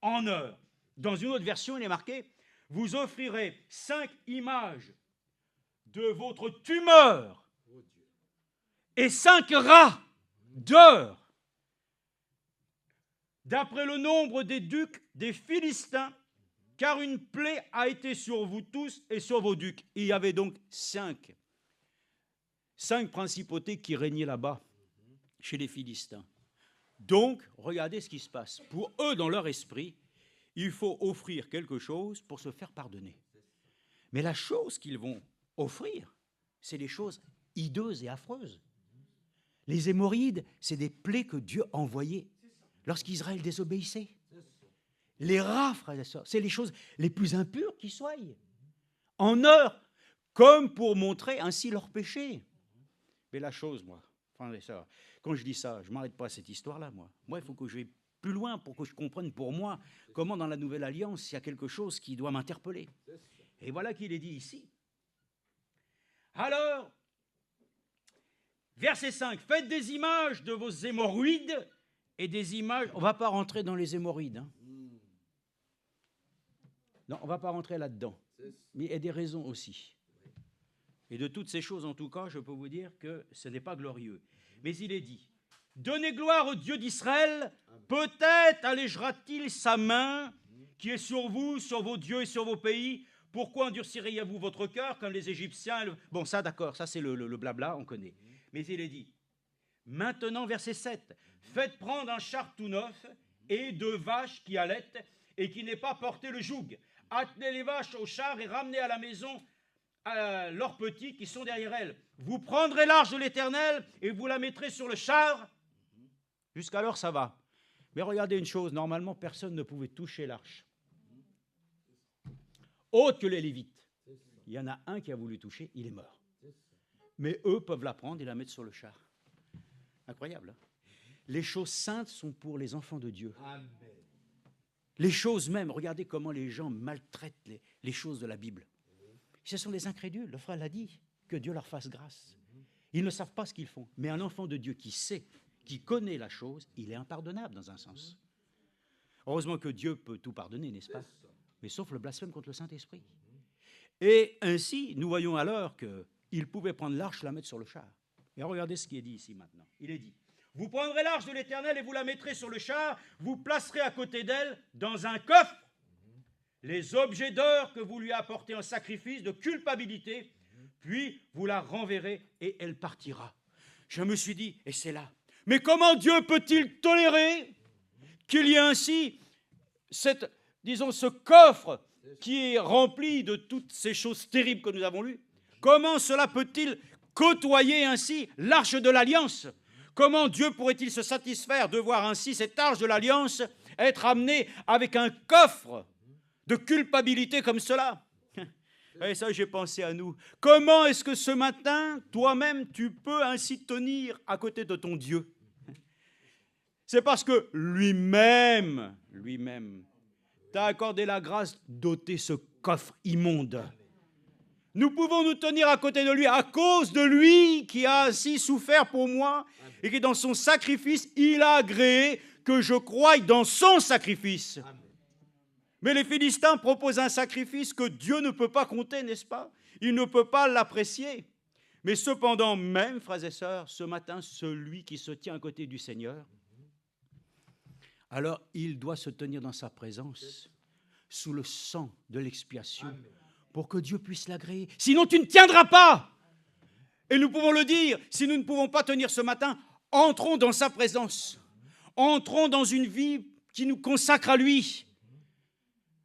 en or. Dans une autre version, il est marqué, vous offrirez 5 images de votre tumeur et 5 rats d'or. D'après le nombre des ducs des Philistins, car une plaie a été sur vous tous et sur vos ducs. Il y avait donc 5 principautés qui régnaient là-bas, chez les Philistins. Donc, regardez ce qui se passe. Pour eux, dans leur esprit, il faut offrir quelque chose pour se faire pardonner. Mais la chose qu'ils vont offrir, c'est des choses hideuses et affreuses. Les hémorroïdes, c'est des plaies que Dieu envoyait lorsqu'Israël désobéissait. Les rats, frères et sœurs, c'est les choses les plus impures qui soient, en heure, comme pour montrer ainsi leur péché. Mais la chose, moi, frères et sœurs, quand je dis ça, je ne m'arrête pas à cette histoire-là, moi. Moi, il faut que je vais plus loin pour que je comprenne pour moi comment dans la Nouvelle Alliance, il y a quelque chose qui doit m'interpeller. Et voilà qu'il est dit ici. Alors, verset 5, faites des images de vos hémorroïdes et des images... On ne va pas rentrer dans les hémorroïdes. Hein. Non, on ne va pas rentrer là-dedans. Mais il y a des raisons aussi. Et de toutes ces choses, en tout cas, je peux vous dire que ce n'est pas glorieux. Mais il est dit, donnez gloire au Dieu d'Israël, peut-être allégera-t-il sa main qui est sur vous, sur vos dieux et sur vos pays. Pourquoi endurciriez-vous votre cœur comme les Égyptiens? Bon, ça, d'accord, ça c'est le blabla, on connaît. Mais il est dit, maintenant, verset 7, faites prendre un char tout neuf et 2 vaches qui allaitent et qui n'aient pas porté le joug. Attelez les vaches au char et ramenez à la maison leurs petits qui sont derrière elles. Vous prendrez l'arche de l'Éternel et vous la mettrez sur le char. Jusqu'alors, ça va. Mais regardez une chose, normalement, personne ne pouvait toucher l'arche. Autre que les Lévites. Il y en a un qui a voulu toucher, il est mort. Mais eux peuvent la prendre et la mettre sur le char. Incroyable. Hein? Les choses saintes sont pour les enfants de Dieu. Amen. Les choses même, regardez comment les gens maltraitent les choses de la Bible. Ce sont des incrédules, le frère l'a dit, que Dieu leur fasse grâce. Ils ne savent pas ce qu'ils font. Mais un enfant de Dieu qui sait, qui connaît la chose, il est impardonnable dans un sens. Heureusement que Dieu peut tout pardonner, n'est-ce pas? Mais sauf le blasphème contre le Saint-Esprit. Et ainsi, nous voyons alors qu'il pouvait prendre l'arche et la mettre sur le char. Et regardez ce qui est dit ici maintenant. Il est dit, vous prendrez l'arche de l'Éternel et vous la mettrez sur le char, vous placerez à côté d'elle, dans un coffre, les objets d'or que vous lui apportez en sacrifice de culpabilité, puis vous la renverrez et elle partira. Je me suis dit, et c'est là, mais comment Dieu peut-il tolérer qu'il y ait ainsi ce coffre qui est rempli de toutes ces choses terribles que nous avons lues? Comment cela peut-il côtoyer ainsi l'arche de l'Alliance? Comment Dieu pourrait-il se satisfaire de voir ainsi cette arche de l'Alliance être amenée avec un coffre de culpabilité comme cela? Et ça, j'ai pensé à nous. Comment est-ce que ce matin, toi-même, tu peux ainsi tenir à côté de ton Dieu? C'est parce que lui-même, t'a accordé la grâce d'ôter ce coffre immonde. Nous pouvons nous tenir à côté de lui à cause de lui qui a ainsi souffert pour moi et qui, dans son sacrifice, il a agréé que je croie dans son sacrifice. Mais les Philistins proposent un sacrifice que Dieu ne peut pas compter, n'est-ce pas? Il ne peut pas l'apprécier. Mais cependant, même, frères et sœurs, ce matin, celui qui se tient à côté du Seigneur, alors il doit se tenir dans sa présence, sous le sang de l'expiation, pour que Dieu puisse l'agréer. Sinon, tu ne tiendras pas. Et nous pouvons le dire, si nous ne pouvons pas tenir ce matin, entrons dans sa présence. Entrons dans une vie qui nous consacre à lui.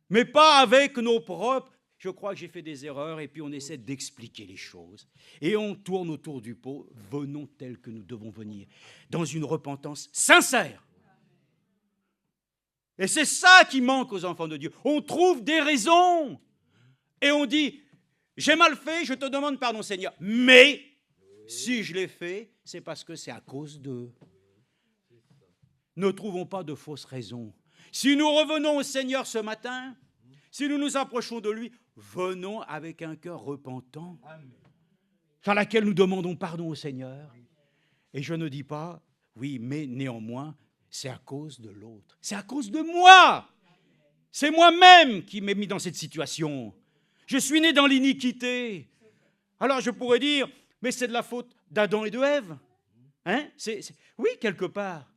Mais pas avec nos propres, je crois que j'ai fait des erreurs, et puis on essaie d'expliquer les choses. Et on tourne autour du pot, venons tels que nous devons venir, dans une repentance sincère. Et c'est ça qui manque aux enfants de Dieu. On trouve des raisons. Et on dit, j'ai mal fait, je te demande pardon Seigneur. Mais si je l'ai fait, c'est parce que c'est à cause d'eux. Ne trouvons pas de fausses raisons. Si nous revenons au Seigneur ce matin, si nous nous approchons de lui, venons avec un cœur repentant, par laquelle nous demandons pardon au Seigneur. Et je ne dis pas, oui, mais néanmoins, c'est à cause de l'autre. C'est à cause de moi. C'est moi-même qui m'ai mis dans cette situation. Je suis né dans l'iniquité. Alors je pourrais dire, mais c'est de la faute d'Adam et de Ève. Hein? Oui, quelque part.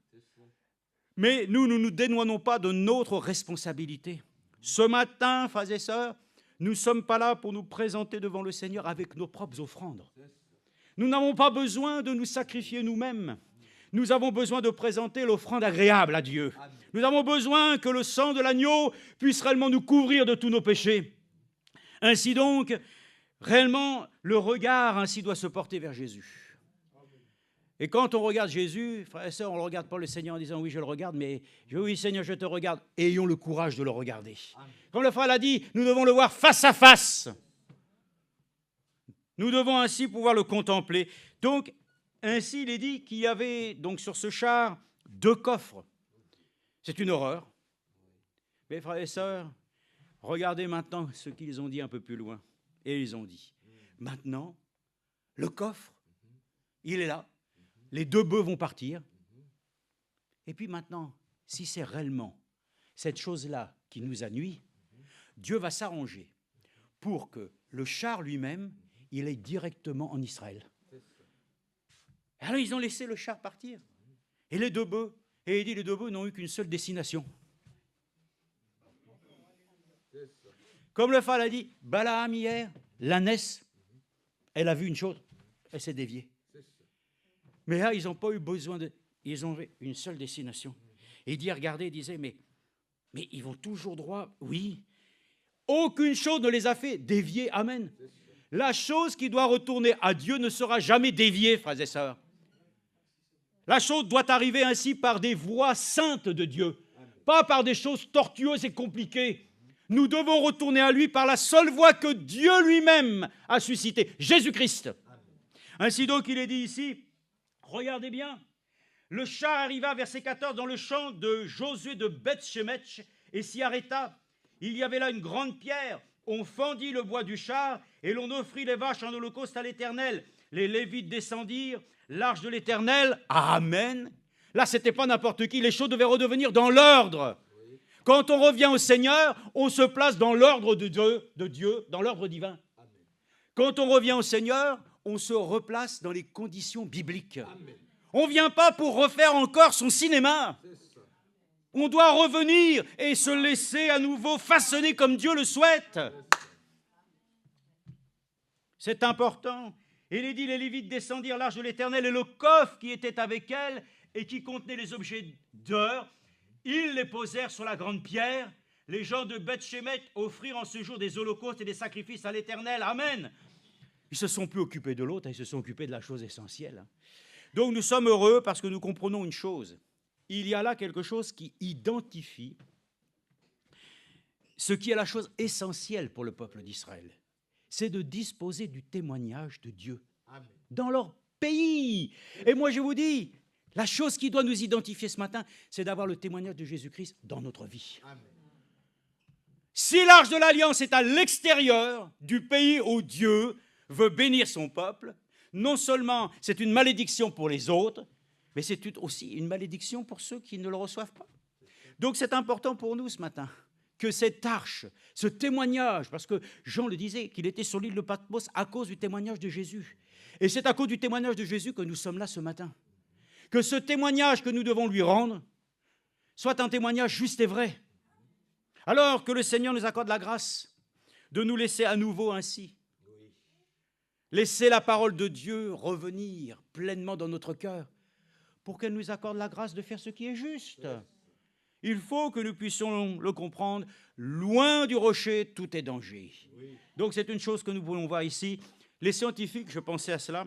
Mais nous ne nous dédouanons pas de notre responsabilité. Ce matin, frères et sœurs, nous ne sommes pas là pour nous présenter devant le Seigneur avec nos propres offrandes. Nous n'avons pas besoin de nous sacrifier nous-mêmes. Nous avons besoin de présenter l'offrande agréable à Dieu. Nous avons besoin que le sang de l'agneau puisse réellement nous couvrir de tous nos péchés. Ainsi donc, Réellement, le regard ainsi doit se porter vers Jésus. Et quand on regarde Jésus, frères et sœurs, on ne regarde pas le Seigneur en disant « oui, je le regarde », mais « oui, Seigneur, je te regarde ». Et ayons le courage de le regarder. Comme le frère l'a dit, nous devons le voir face à face. Nous devons ainsi pouvoir le contempler. Donc, ainsi, il est dit qu'il y avait donc sur ce char 2 coffres. C'est une horreur. Mais frères et sœurs, regardez maintenant ce qu'ils ont dit un peu plus loin. Et ils ont dit, maintenant, le coffre, il est là. Les 2 bœufs vont partir. Et puis maintenant, si c'est réellement cette chose-là qui nous a nui, Dieu va s'arranger pour que le char lui-même, il est directement en Israël. Alors ils ont laissé le char partir. Et les 2 bœufs, et il dit, les 2 bœufs n'ont eu qu'une seule destination. Comme le frère l'a dit, Balaam hier, l'ânesse, elle a vu une chose, elle s'est déviée. Mais là, ils n'ont pas eu besoin de... Ils ont une seule destination. Et il dit, regardez, il disait, mais ils vont toujours droit. Oui. Aucune chose ne les a fait dévier. Amen. La chose qui doit retourner à Dieu ne sera jamais déviée, frères et sœurs. La chose doit arriver ainsi par des voies saintes de Dieu, pas par des choses tortueuses et compliquées. Nous devons retourner à lui par la seule voie que Dieu lui-même a suscitée, Jésus-Christ. Ainsi donc, il est dit ici, regardez bien, le char arriva, verset 14, dans le champ de Josué de Beth-Shemesh et s'y arrêta. Il y avait là une grande pierre. On fendit le bois du char et l'on offrit les vaches en holocauste à l'Éternel. Les Lévites descendirent, l'arche de l'Éternel, amen. Là, ce n'était pas n'importe qui, les choses devaient redevenir dans l'ordre. Quand on revient au Seigneur, on se place dans l'ordre de Dieu, dans l'ordre divin. Quand on revient au Seigneur, on se replace dans les conditions bibliques. On ne vient pas pour refaire encore son cinéma. On doit revenir et se laisser à nouveau façonner comme Dieu le souhaite. C'est important. Et il est dit, les Lévites descendirent l'arche de l'Éternel et le coffre qui était avec elle et qui contenait les objets d'or. Ils les posèrent sur la grande pierre. Les gens de Beth-Shemesh offrirent en ce jour des holocaustes et des sacrifices à l'Éternel. Amen. Ils ne se sont plus occupés de l'autre, ils se sont occupés de la chose essentielle. Donc nous sommes heureux parce que nous comprenons une chose. Il y a là quelque chose qui identifie ce qui est la chose essentielle pour le peuple d'Israël. C'est de disposer du témoignage de Dieu dans leur pays. Et moi je vous dis, la chose qui doit nous identifier ce matin, c'est d'avoir le témoignage de Jésus-Christ dans notre vie. Amen. Si l'arche de l'Alliance est à l'extérieur du pays où Dieu veut bénir son peuple, non seulement c'est une malédiction pour les autres, mais c'est aussi une malédiction pour ceux qui ne le reçoivent pas. Donc c'est important pour nous ce matin que cette arche, ce témoignage, parce que Jean le disait, qu'il était sur l'île de Patmos à cause du témoignage de Jésus. Et c'est à cause du témoignage de Jésus que nous sommes là ce matin. Que ce témoignage que nous devons lui rendre soit un témoignage juste et vrai. Alors que le Seigneur nous accorde la grâce de nous laisser à nouveau ainsi. Laisser la parole de Dieu revenir pleinement dans notre cœur pour qu'elle nous accorde la grâce de faire ce qui est juste. Il faut que nous puissions le comprendre. Loin du rocher, tout est danger. Donc c'est une chose que nous voulons voir ici. Les scientifiques, je pensais à cela,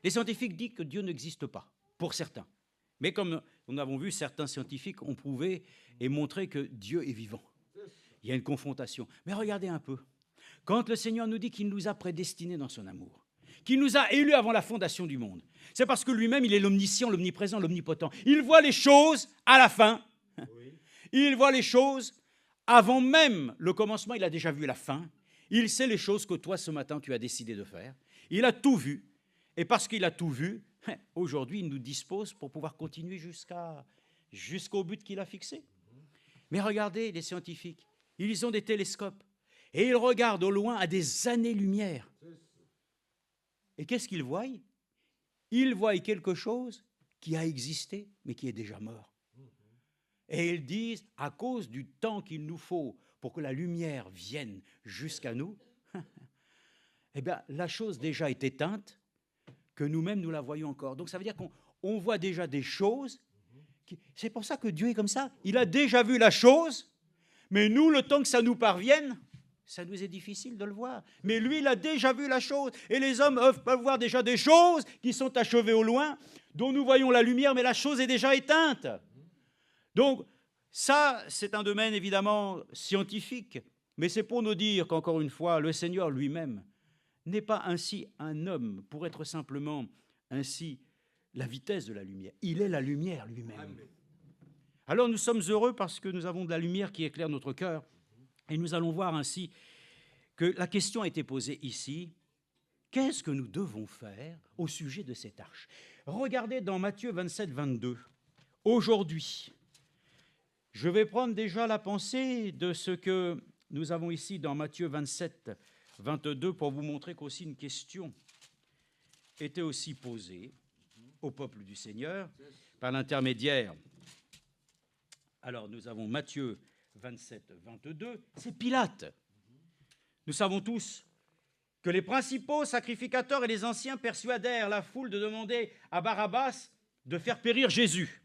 les scientifiques disent que Dieu n'existe pas, pour certains. Mais comme nous avons vu, certains scientifiques ont prouvé et montré que Dieu est vivant. Il y a une confrontation. Mais regardez un peu. Quand le Seigneur nous dit qu'il nous a prédestinés dans son amour, qu'il nous a élus avant la fondation du monde, c'est parce que lui-même, il est l'omniscient, l'omniprésent, l'omnipotent. Il voit les choses à la fin. Il voit les choses avant même le commencement. Il a déjà vu la fin. Il sait les choses que toi, ce matin, tu as décidé de faire. Il a tout vu. Et parce qu'il a tout vu, aujourd'hui, il nous dispose pour pouvoir continuer jusqu'au but qu'il a fixé. Mais regardez les scientifiques. Ils ont des télescopes. Et ils regardent au loin à des années-lumière. Et qu'est-ce qu'ils voient? Ils voient quelque chose qui a existé, mais qui est déjà mort. Et ils disent, à cause du temps qu'il nous faut pour que la lumière vienne jusqu'à nous, eh bien, la chose déjà est éteinte, que nous-mêmes, nous la voyons encore. Donc, ça veut dire qu'on voit déjà des choses. C'est pour ça que Dieu est comme ça. Il a déjà vu la chose, mais nous, le temps que ça nous parvienne, Ça nous est difficile de le voir. Mais lui, il a déjà vu la chose. Et les hommes peuvent voir déjà des choses qui sont achevées au loin, dont nous voyons la lumière, mais la chose est déjà éteinte. Donc, ça, c'est un domaine évidemment scientifique. Mais c'est pour nous dire qu'encore une fois, le Seigneur lui-même n'est pas ainsi un homme pour être simplement ainsi la vitesse de la lumière. Il est la lumière lui-même. Alors nous sommes heureux parce que nous avons de la lumière qui éclaire notre cœur. Et nous allons voir ainsi que la question a été posée ici. Qu'est-ce que nous devons faire au sujet de cette arche? Regardez dans Matthieu 27, 22. Aujourd'hui, je vais prendre déjà la pensée de ce que nous avons ici dans Matthieu 27, 22 pour vous montrer qu'aussi une question était aussi posée au peuple du Seigneur par l'intermédiaire. Alors nous avons Matthieu 27, 22, c'est Pilate. Nous savons tous que les principaux sacrificateurs et les anciens persuadèrent la foule de demander à Barabbas de faire périr Jésus.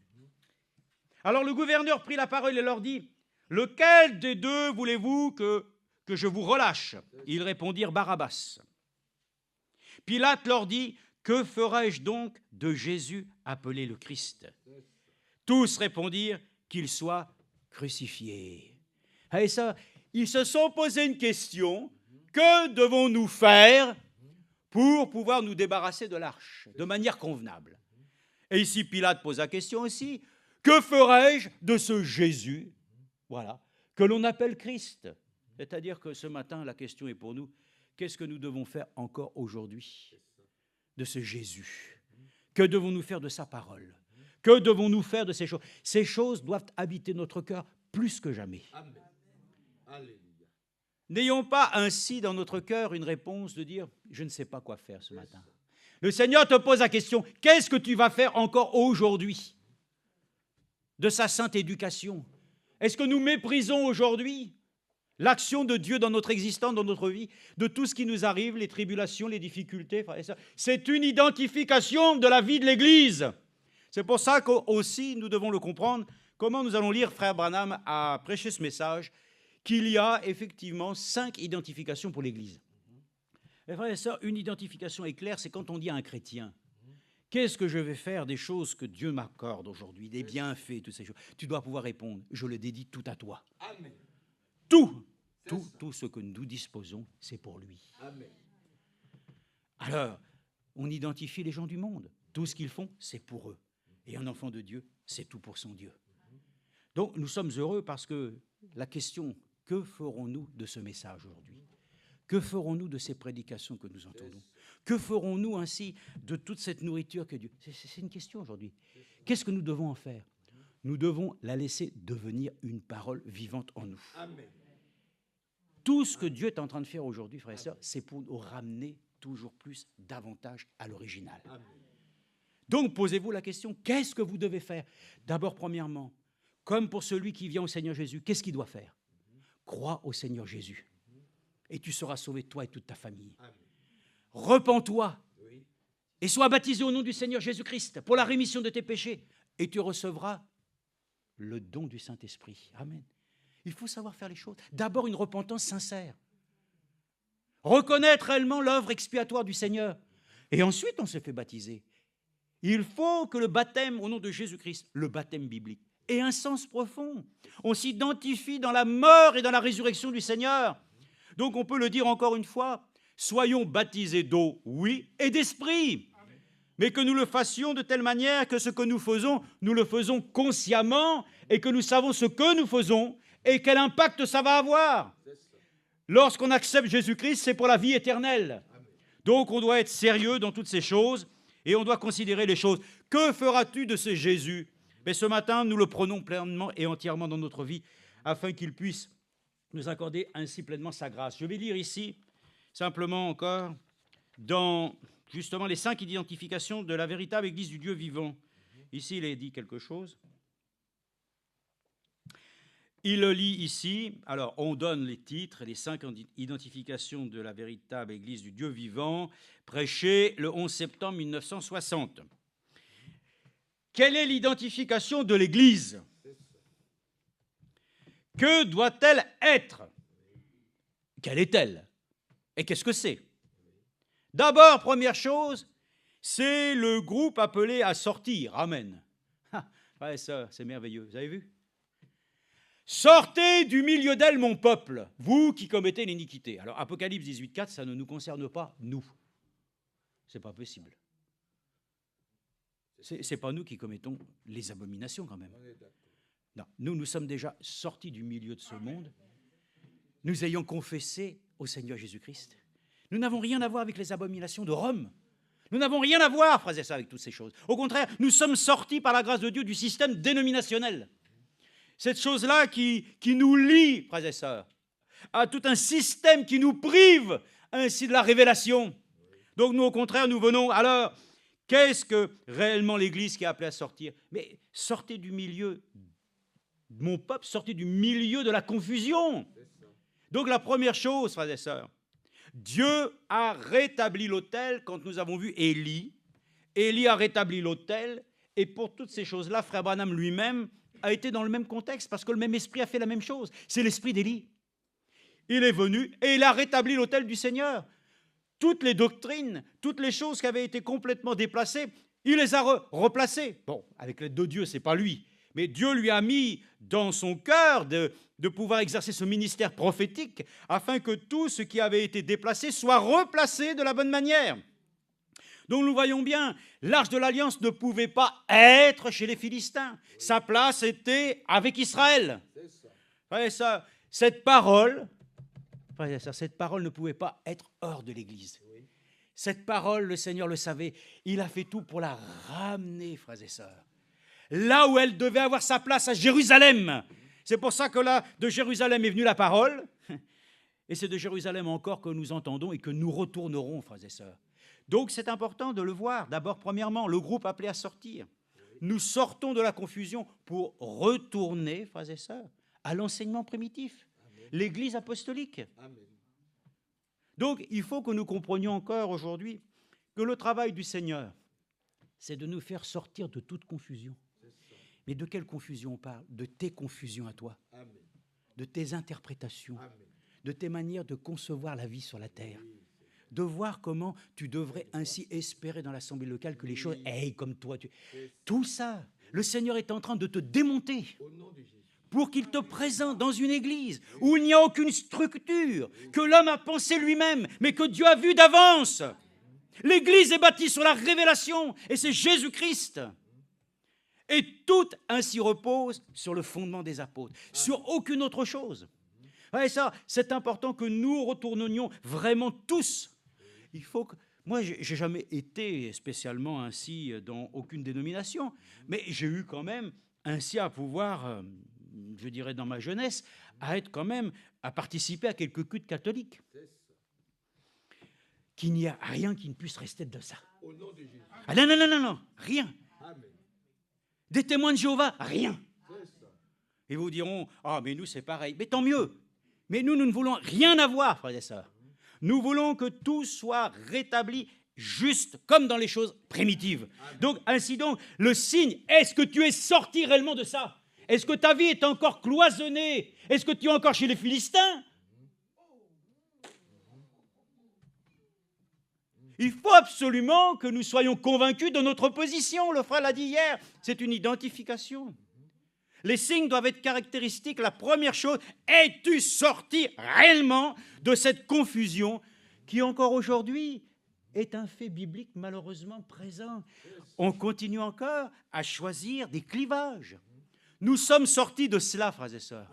Alors le gouverneur prit la parole et leur dit, « Lequel des deux voulez-vous que je vous relâche ?» Ils répondirent, « Barabbas. » Pilate leur dit, « Que ferai-je donc de Jésus appelé le Christ ?» Tous répondirent, « Qu'il soit crucifié. » Et ça, ils se sont posé une question, que devons-nous faire pour pouvoir nous débarrasser de l'arche de manière convenable? Et ici, Pilate pose la question aussi, que ferai-je de ce Jésus, voilà, que l'on appelle Christ? C'est-à-dire que ce matin, la question est pour nous, qu'est-ce que nous devons faire encore aujourd'hui de ce Jésus? Que devons-nous faire de sa parole? Que devons-nous faire de ces choses? Ces choses doivent habiter notre cœur plus que jamais. Amen. Alléluia. N'ayons pas ainsi dans notre cœur une réponse de dire « je ne sais pas quoi faire ce matin ». Le Seigneur te pose la question « qu'est-ce que tu vas faire encore aujourd'hui de sa sainte éducation ?» Est-ce que nous méprisons aujourd'hui l'action de Dieu dans notre existence, dans notre vie, de tout ce qui nous arrive, les tribulations, les difficultés? C'est une identification de la vie de l'Église. C'est pour ça qu'aussi nous devons le comprendre. Comment nous allons lire, frère Branham a prêché ce message, qu'il y a effectivement 5 identifications pour l'Église. Mes frères et sœurs, une identification est claire, c'est quand on dit à un chrétien, qu'est-ce que je vais faire des choses que Dieu m'accorde aujourd'hui, des bienfaits, toutes ces choses? Tu dois pouvoir répondre, je le dédie tout à toi. Amen. Tout ce que nous disposons, c'est pour lui. Amen. Alors, on identifie les gens du monde. Tout ce qu'ils font, c'est pour eux. Et un enfant de Dieu, c'est tout pour son Dieu. Donc, nous sommes heureux parce que la question, que ferons-nous de ce message aujourd'hui? Que ferons-nous de ces prédications que nous entendons? Que ferons-nous ainsi de toute cette nourriture que Dieu... C'est une question aujourd'hui. Qu'est-ce que nous devons en faire? Nous devons la laisser devenir une parole vivante en nous. Amen. Tout ce que Dieu est en train de faire aujourd'hui, frères et sœurs, c'est pour nous ramener toujours plus, davantage à l'original. Amen. Donc, posez-vous la question, qu'est-ce que vous devez faire? D'abord, premièrement, comme pour celui qui vient au Seigneur Jésus, qu'est-ce qu'il doit faire? Crois au Seigneur Jésus. Et tu seras sauvé, toi et toute ta famille. Amen. Repens-toi et sois baptisé au nom du Seigneur Jésus-Christ pour la rémission de tes péchés. Et tu recevras le don du Saint-Esprit. Amen. Il faut savoir faire les choses. D'abord, une repentance sincère. Reconnaître réellement l'œuvre expiatoire du Seigneur. Et ensuite, on se fait baptiser. Il faut que le baptême au nom de Jésus-Christ, le baptême biblique, ait un sens profond. On s'identifie dans la mort et dans la résurrection du Seigneur. Donc on peut le dire encore une fois, soyons baptisés d'eau, oui, et d'esprit. Mais que nous le fassions de telle manière que ce que nous le faisons consciemment et que nous savons ce que nous faisons et quel impact ça va avoir. Lorsqu'on accepte Jésus-Christ, c'est pour la vie éternelle. Donc on doit être sérieux dans toutes ces choses et on doit considérer les choses. Que feras-tu de ce Jésus? Mais ce matin, nous le prenons pleinement et entièrement dans notre vie afin qu'il puisse nous accorder ainsi pleinement sa grâce. Je vais lire ici, simplement encore, dans justement les 5 identifications de la véritable Église du Dieu vivant. Ici, il est dit quelque chose. Il le lit ici. Alors, on donne les titres, les 5 identifications de la véritable Église du Dieu vivant, prêchées le 11 septembre 1960. Quelle est l'identification de l'Église? Que doit-elle être? Quelle est-elle? Et qu'est-ce que c'est? D'abord, première chose, c'est le groupe appelé à sortir. Amen. Ouais, ça, c'est merveilleux. Vous avez vu? Sortez du milieu d'elle, mon peuple, vous qui commettez l'iniquité. Alors, Apocalypse 18,4, ça ne nous concerne pas, nous. C'est pas possible. C'est pas nous qui commettons les abominations, quand même. Non, nous sommes déjà sortis du milieu de ce monde. Nous ayons confessé au Seigneur Jésus-Christ. Nous n'avons rien à voir avec les abominations de Rome. Nous n'avons rien à voir, frères et sœurs, avec toutes ces choses. Au contraire, nous sommes sortis par la grâce de Dieu du système dénominationnel. Cette chose-là qui nous lie, frères et sœurs, à tout un système qui nous prive ainsi de la révélation. Donc nous, au contraire, nous venons. Alors, qu'est-ce que réellement l'Église qui est appelée à sortir? Mais sortez du milieu, mon peuple, sortez du milieu de la confusion. Donc la première chose, frères et sœurs, Dieu a rétabli l'autel quand nous avons vu Élie. Élie a rétabli l'autel, et pour toutes ces choses-là, frère Branham lui-même a été dans le même contexte, parce que le même esprit a fait la même chose. C'est l'esprit d'Élie. Il est venu et il a rétabli l'autel du Seigneur. Toutes les doctrines, toutes les choses qui avaient été complètement déplacées, il les a replacées. Bon, avec l'aide de Dieu, ce n'est pas lui. Mais Dieu lui a mis dans son cœur de pouvoir exercer ce ministère prophétique afin que tout ce qui avait été déplacé soit replacé de la bonne manière. Donc nous voyons bien, l'arche de l'Alliance ne pouvait pas être chez les Philistins. Sa place était avec Israël. Et ça, cette parole ne pouvait pas être hors de l'Église. Cette parole, le Seigneur le savait. Il a fait tout pour la ramener, frères et sœurs. Là où elle devait avoir sa place, à Jérusalem. C'est pour ça que là, de Jérusalem est venue la parole. Et c'est de Jérusalem encore que nous entendons et que nous retournerons, frères et sœurs. Donc c'est important de le voir. D'abord, premièrement, le groupe appelé à sortir. Nous sortons de la confusion pour retourner, frères et sœurs, à l'enseignement primitif, l'Église apostolique. Amen. Donc il faut que nous comprenions encore aujourd'hui que le travail du Seigneur, c'est de nous faire sortir de toute confusion. Mais de quelle confusion on parle? De tes confusions à toi, Amen. De tes interprétations, Amen. De tes manières de concevoir la vie sur la terre, de voir comment tu devrais ainsi espérer dans l'assemblée locale que les choses aillent comme toi. Tout ça, le Seigneur est en train de te démonter pour qu'il te présente dans une église où il n'y a aucune structure, que l'homme a pensé lui-même, mais que Dieu a vu d'avance. L'église est bâtie sur la révélation, et c'est Jésus-Christ. Et tout ainsi repose sur le fondement des apôtres, sur aucune autre chose. Et ça, c'est important que nous retournions vraiment tous. Il faut que... Moi, je n'ai jamais été spécialement ainsi dans aucune dénomination, mais j'ai eu quand même ainsi à pouvoir, je dirais dans ma jeunesse, à participer à quelques cultes catholiques. Qu'il n'y a rien qui ne puisse rester de ça. Au nom de Jésus. Ah non, rien. Amen. Des témoins de Jéhovah, rien. Et vous diront, ah mais nous c'est pareil. Mais tant mieux. Mais nous ne voulons rien avoir, frères et sœurs. Nous voulons que tout soit rétabli juste comme dans les choses primitives. Amen. Donc, ainsi donc, le signe, est-ce que tu es sorti réellement de ça? Est-ce que ta vie est encore cloisonnée? Est-ce que tu es encore chez les Philistins? Il faut absolument que nous soyons convaincus de notre position. Le frère l'a dit hier, c'est une identification. Les signes doivent être caractéristiques. La première chose, es-tu sorti réellement de cette confusion qui encore aujourd'hui est un fait biblique malheureusement présent? On continue encore à choisir des clivages. Nous sommes sortis de cela, frères et sœurs.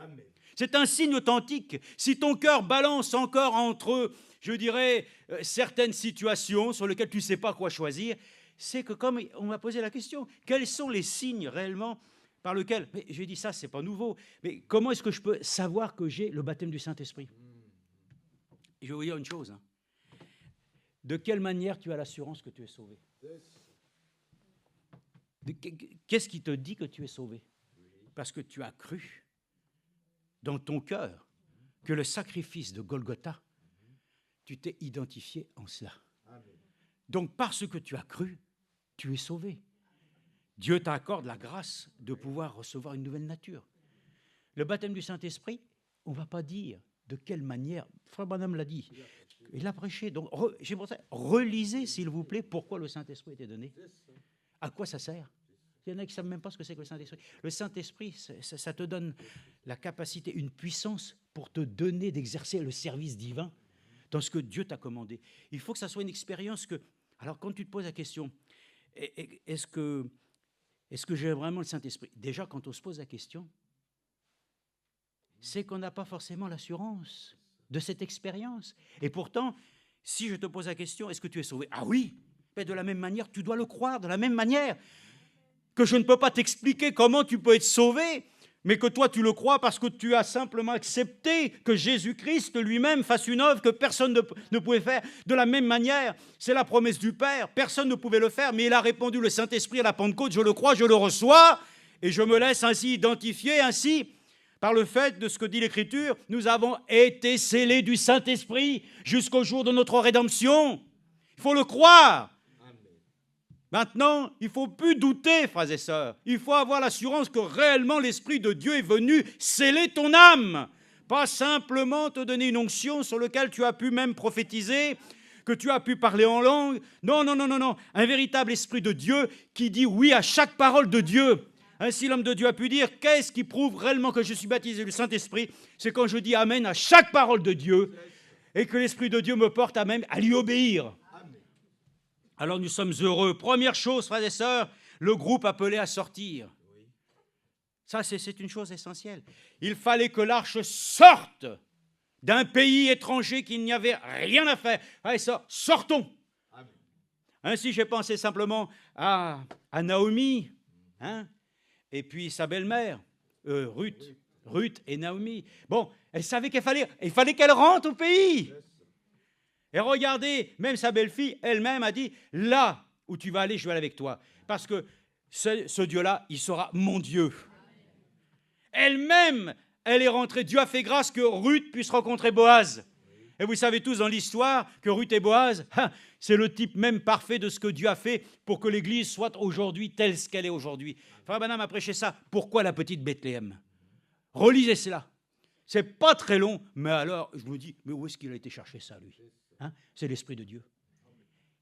C'est un signe authentique. Si ton cœur balance encore entre, je dirais, certaines situations sur lesquelles tu ne sais pas quoi choisir, c'est que comme on m'a posé la question, quels sont les signes réellement par lesquels, mais j'ai dit ça, ce n'est pas nouveau, mais comment est-ce que je peux savoir que j'ai le baptême du Saint-Esprit? Je vais vous dire une chose. De quelle manière tu as l'assurance que tu es sauvé? Qu'est-ce qui te dit que tu es sauvé? Parce que tu as cru dans ton cœur que le sacrifice de Golgotha, tu t'es identifié en cela. Donc, parce que tu as cru, tu es sauvé. Dieu t'accorde la grâce de pouvoir recevoir une nouvelle nature. Le baptême du Saint-Esprit, on ne va pas dire De quelle manière? Frère Branham l'a dit. Il a prêché. Donc, relisez, s'il vous plaît, pourquoi le Saint-Esprit a été donné. À quoi ça sert? Il y en a qui ne savent même pas ce que c'est que le Saint-Esprit. Le Saint-Esprit, ça te donne la capacité, une puissance pour te donner d'exercer le service divin dans ce que Dieu t'a commandé. Il faut que ça soit une expérience que... Alors, quand tu te poses la question, est-ce que j'ai vraiment le Saint-Esprit? Déjà, quand on se pose la question, c'est qu'on n'a pas forcément l'assurance de cette expérience. Et pourtant, si je te pose la question, est-ce que tu es sauvé? Ah oui, mais de la même manière, tu dois le croire, de la même manière que je ne peux pas t'expliquer comment tu peux être sauvé, mais que toi tu le crois parce que tu as simplement accepté que Jésus-Christ lui-même fasse une œuvre que personne ne pouvait faire. De la même manière, c'est la promesse du Père, personne ne pouvait le faire, mais il a répondu, le Saint-Esprit à la Pentecôte, je le crois, je le reçois, et je me laisse ainsi identifier, ainsi, par le fait de ce que dit l'Écriture, nous avons été scellés du Saint-Esprit jusqu'au jour de notre rédemption. Il faut le croire. Maintenant, il ne faut plus douter, frères et sœurs. Il faut avoir l'assurance que réellement l'Esprit de Dieu est venu sceller ton âme. Pas simplement te donner une onction sur laquelle tu as pu même prophétiser, que tu as pu parler en langue. Non, non, non, non, non. Un véritable Esprit de Dieu qui dit oui à chaque parole de Dieu. Ainsi, l'homme de Dieu a pu dire, qu'est-ce qui prouve réellement que je suis baptisé du Saint-Esprit? C'est quand je dis Amen à chaque parole de Dieu et que l'Esprit de Dieu me porte à même à lui obéir. Alors nous sommes heureux. Première chose, frères et sœurs, le groupe appelé à sortir. Ça, c'est une chose essentielle. Il fallait que l'arche sorte d'un pays étranger qui n'y avait rien à faire. Frères et sœurs, sortons. Ainsi, j'ai pensé simplement à Naomi, hein, et puis sa belle-mère, Ruth et Naomi. Bon, elle savait qu'il fallait qu'elle rentre au pays. Et regardez, même sa belle-fille, elle-même a dit, là où tu vas aller, je vais aller avec toi. Parce que ce Dieu-là, il sera mon Dieu. Elle-même, elle est rentrée. Dieu a fait grâce que Ruth puisse rencontrer Boaz. Et vous savez tous dans l'histoire que Ruth et Boaz, c'est le type même parfait de ce que Dieu a fait pour que l'Église soit aujourd'hui telle qu'elle est aujourd'hui. Frère Branham a prêché ça. Pourquoi la petite Bethléem? Relisez cela. C'est pas très long, mais alors, je me dis, mais où est-ce qu'il a été chercher ça, lui? Hein? C'est l'Esprit de Dieu.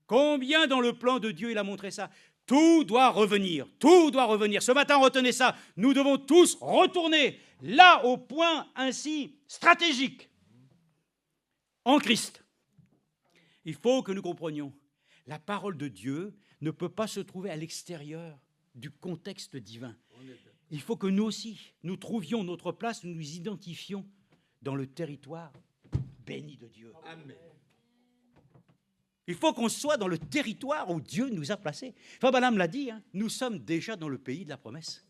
Combien dans le plan de Dieu il a montré ça? Tout doit revenir, tout doit revenir. Ce matin, retenez ça, nous devons tous retourner là au point ainsi stratégique, en Christ. Il faut que nous comprenions, la parole de Dieu ne peut pas se trouver à l'extérieur du contexte divin. Il faut que nous aussi, nous trouvions notre place, nous nous identifions dans le territoire béni de Dieu. Amen. Il faut qu'on soit dans le territoire où Dieu nous a placés. Frère Branham l'a dit, hein, nous sommes déjà dans le pays de la promesse.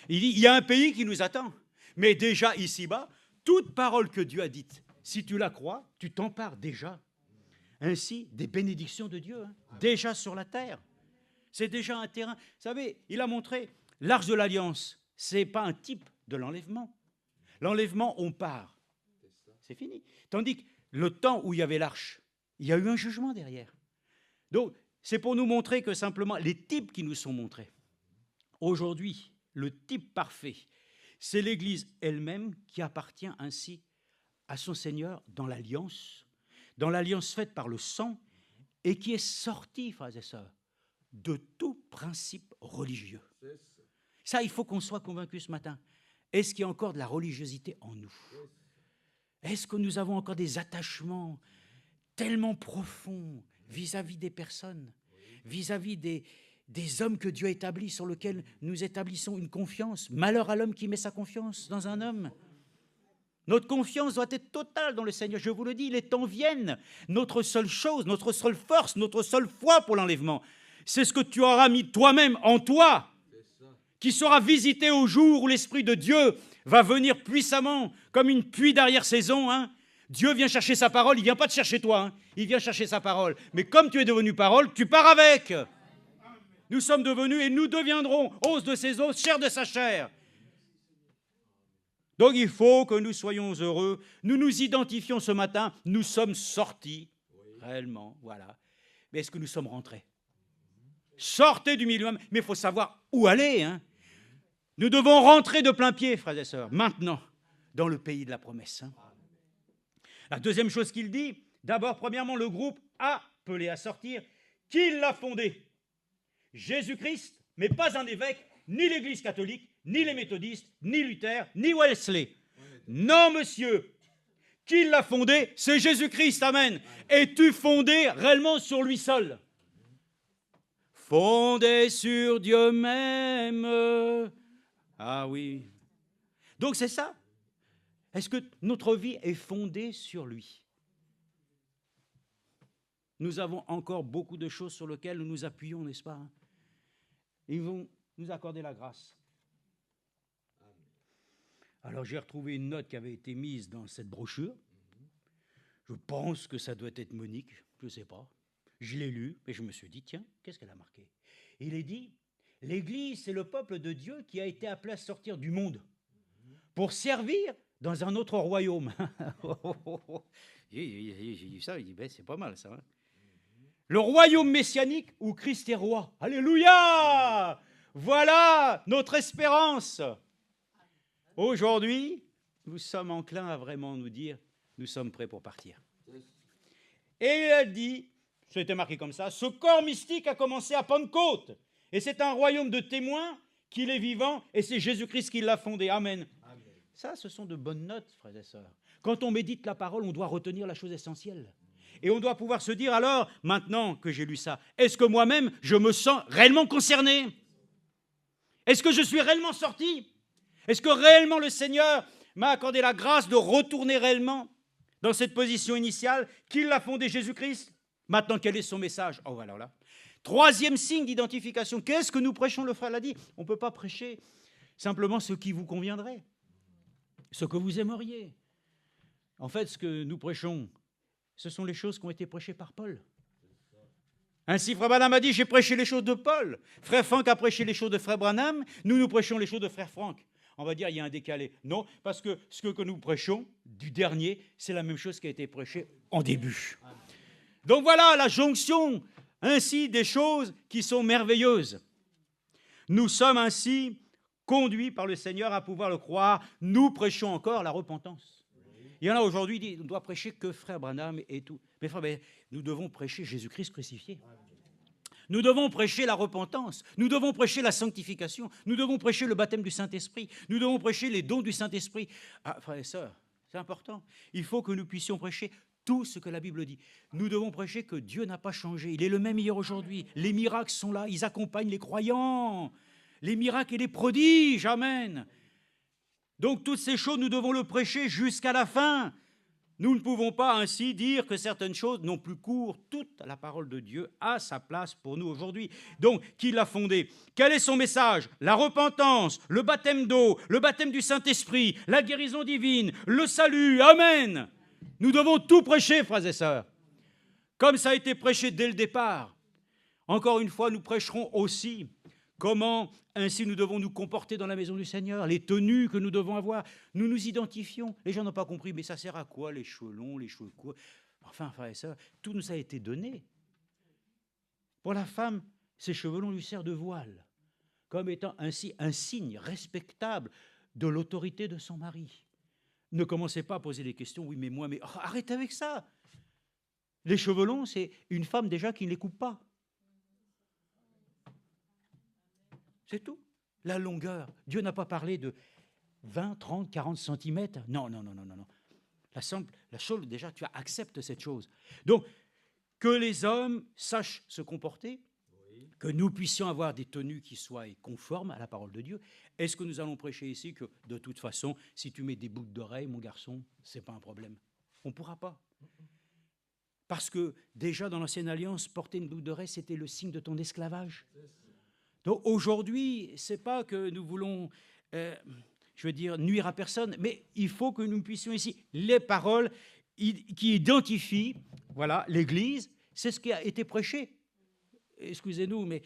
Il dit, il y a un pays qui nous attend. Mais déjà ici-bas, toute parole que Dieu a dite, si tu la crois, tu t'empares déjà. Ainsi, des bénédictions de Dieu, hein, déjà sur la terre. C'est déjà un terrain. Vous savez, il a montré, l'arche de l'Alliance, ce n'est pas un type de l'enlèvement. L'enlèvement, on part. C'est fini. Tandis que le temps où il y avait l'arche, il y a eu un jugement derrière. Donc, c'est pour nous montrer que simplement, les types qui nous sont montrés. Aujourd'hui, le type parfait, c'est l'Église elle-même qui appartient ainsi à son Seigneur dans l'alliance faite par le sang et qui est sortie, frères et sœurs, de tout principe religieux. Ça, il faut qu'on soit convaincus ce matin. Est-ce qu'il y a encore de la religiosité en nous? Est-ce que nous avons encore des attachements tellement profonds vis-à-vis des personnes, vis-à-vis des hommes que Dieu a établis, sur lesquels nous établissons une confiance? Malheur à l'homme qui met sa confiance dans un homme. Notre confiance doit être totale dans le Seigneur. Je vous le dis, les temps viennent. Notre seule chose, notre seule force, notre seule foi pour l'enlèvement, c'est ce que tu auras mis toi-même en toi, qui sera visité au jour où l'Esprit de Dieu va venir puissamment, comme une pluie d'arrière-saison. Hein. Dieu vient chercher sa parole, il ne vient pas te chercher toi, hein. Il vient chercher sa parole. Mais comme tu es devenu parole, tu pars avec. Nous sommes devenus et nous deviendrons os de ses os, chair de sa chair. Donc il faut que nous soyons heureux. Nous nous identifions ce matin, nous sommes sortis, réellement, voilà. Mais est-ce que nous sommes rentrés? Sortez du milieu, mais il faut savoir où aller. Hein. Nous devons rentrer de plein pied, frères et sœurs, maintenant, dans le pays de la promesse. Hein. La deuxième chose qu'il dit, d'abord, premièrement, le groupe appelé à sortir, qui l'a fondé? Jésus-Christ, mais pas un évêque, ni l'Église catholique, ni les méthodistes, ni Luther, ni Wesley. Non, monsieur. Qui l'a fondé? C'est Jésus-Christ, amen. Es-tu fondé réellement sur lui seul? Fondé sur Dieu même. Ah oui. Donc c'est ça. Est-ce que notre vie est fondée sur lui? Nous avons encore beaucoup de choses sur lesquelles nous nous appuyons, n'est-ce pas? Ils vont nous accorder la grâce. Alors j'ai retrouvé une note qui avait été mise dans cette brochure. Je pense que ça doit être Monique, je ne sais pas. Je l'ai lu et je me suis dit, tiens, qu'est-ce qu'elle a marqué? Il est dit, l'Église, c'est le peuple de Dieu qui a été appelé à sortir du monde pour servir dans un autre royaume. J'ai dit ça, il dit, ben, c'est pas mal ça. Hein. Le royaume messianique où Christ est roi. Alléluia! Voilà notre espérance. Aujourd'hui, nous sommes enclins à vraiment nous dire, nous sommes prêts pour partir. Et il a dit, c'était marqué comme ça, ce corps mystique a commencé à Pentecôte. Et c'est un royaume de témoins qu'il est vivant et c'est Jésus-Christ qui l'a fondé. Amen. Amen. Ça, ce sont de bonnes notes, frères et sœurs. Quand on médite la parole, on doit retenir la chose essentielle. Et on doit pouvoir se dire, alors, maintenant que j'ai lu ça, est-ce que moi-même, je me sens réellement concerné? Est-ce que je suis réellement sorti? Est-ce que réellement le Seigneur m'a accordé la grâce de retourner réellement dans cette position initiale qu'il a fondée Jésus-Christ? Maintenant, quel est son message? Oh, voilà, là. Troisième signe d'identification. Qu'est-ce que nous prêchons? Le frère l'a dit. On ne peut pas prêcher simplement ce qui vous conviendrait, ce que vous aimeriez. En fait, ce que nous prêchons, ce sont les choses qui ont été prêchées par Paul. Ainsi, frère Branham a dit, j'ai prêché les choses de Paul. Frère Franck a prêché les choses de frère Branham. Nous prêchons les choses de frère Franck. On va dire, il y a un décalé. Non, parce que ce que nous prêchons du dernier, c'est la même chose qui a été prêchée en début. Donc voilà la jonction, ainsi, des choses qui sont merveilleuses. Nous sommes ainsi conduits par le Seigneur à pouvoir le croire. Nous prêchons encore la repentance. Il y en a aujourd'hui qui disent, on doit prêcher que frère Branham et tout. Mais frère, nous devons prêcher Jésus-Christ crucifié. Nous devons prêcher la repentance, nous devons prêcher la sanctification, nous devons prêcher le baptême du Saint-Esprit, nous devons prêcher les dons du Saint-Esprit. Ah, frères et sœurs, c'est important. Il faut que nous puissions prêcher tout ce que la Bible dit. Nous devons prêcher que Dieu n'a pas changé. Il est le même hier aujourd'hui. Les miracles sont là, ils accompagnent les croyants. Les miracles et les prodiges, amen. Donc toutes ces choses, nous devons le prêcher jusqu'à la fin. Nous ne pouvons pas ainsi dire que certaines choses n'ont plus cours. Toute la parole de Dieu a sa place pour nous aujourd'hui. Donc, qui l'a fondé? Quel est son message? La repentance, le baptême d'eau, le baptême du Saint-Esprit, la guérison divine, le salut. Amen. Nous devons tout prêcher, frères et sœurs. Comme ça a été prêché dès le départ. Encore une fois, nous prêcherons aussi comment ainsi nous devons nous comporter dans la maison du Seigneur, les tenues que nous devons avoir. Nous nous identifions. Les gens n'ont pas compris, mais ça sert à quoi les cheveux longs, les cheveux courts? Enfin, frères et sœurs, tout nous a été donné. Pour la femme, ses cheveux longs lui servent de voile, comme étant ainsi un signe respectable de l'autorité de son mari. Ne commencez pas à poser des questions, oui, mais moi, mais arrête avec ça. Les cheveux longs, c'est une femme déjà qui ne les coupe pas. C'est tout. La longueur. Dieu n'a pas parlé de 20, 30, 40 centimètres. Non. La chose, déjà, tu acceptes cette chose. Donc, que les hommes sachent se comporter, que nous puissions avoir des tenues qui soient conformes à la parole de Dieu. Est-ce que nous allons prêcher ici que, de toute façon, si tu mets des boucles d'oreilles, mon garçon, ce n'est pas un problème? On ne pourra pas. Parce que, déjà, dans l'Ancienne Alliance, porter une boucle d'oreille, c'était le signe de ton esclavage. Donc aujourd'hui, ce n'est pas que nous voulons, nuire à personne, mais il faut que nous puissions ici, les paroles qui identifient, voilà, l'Église, c'est ce qui a été prêché. Excusez-nous, mais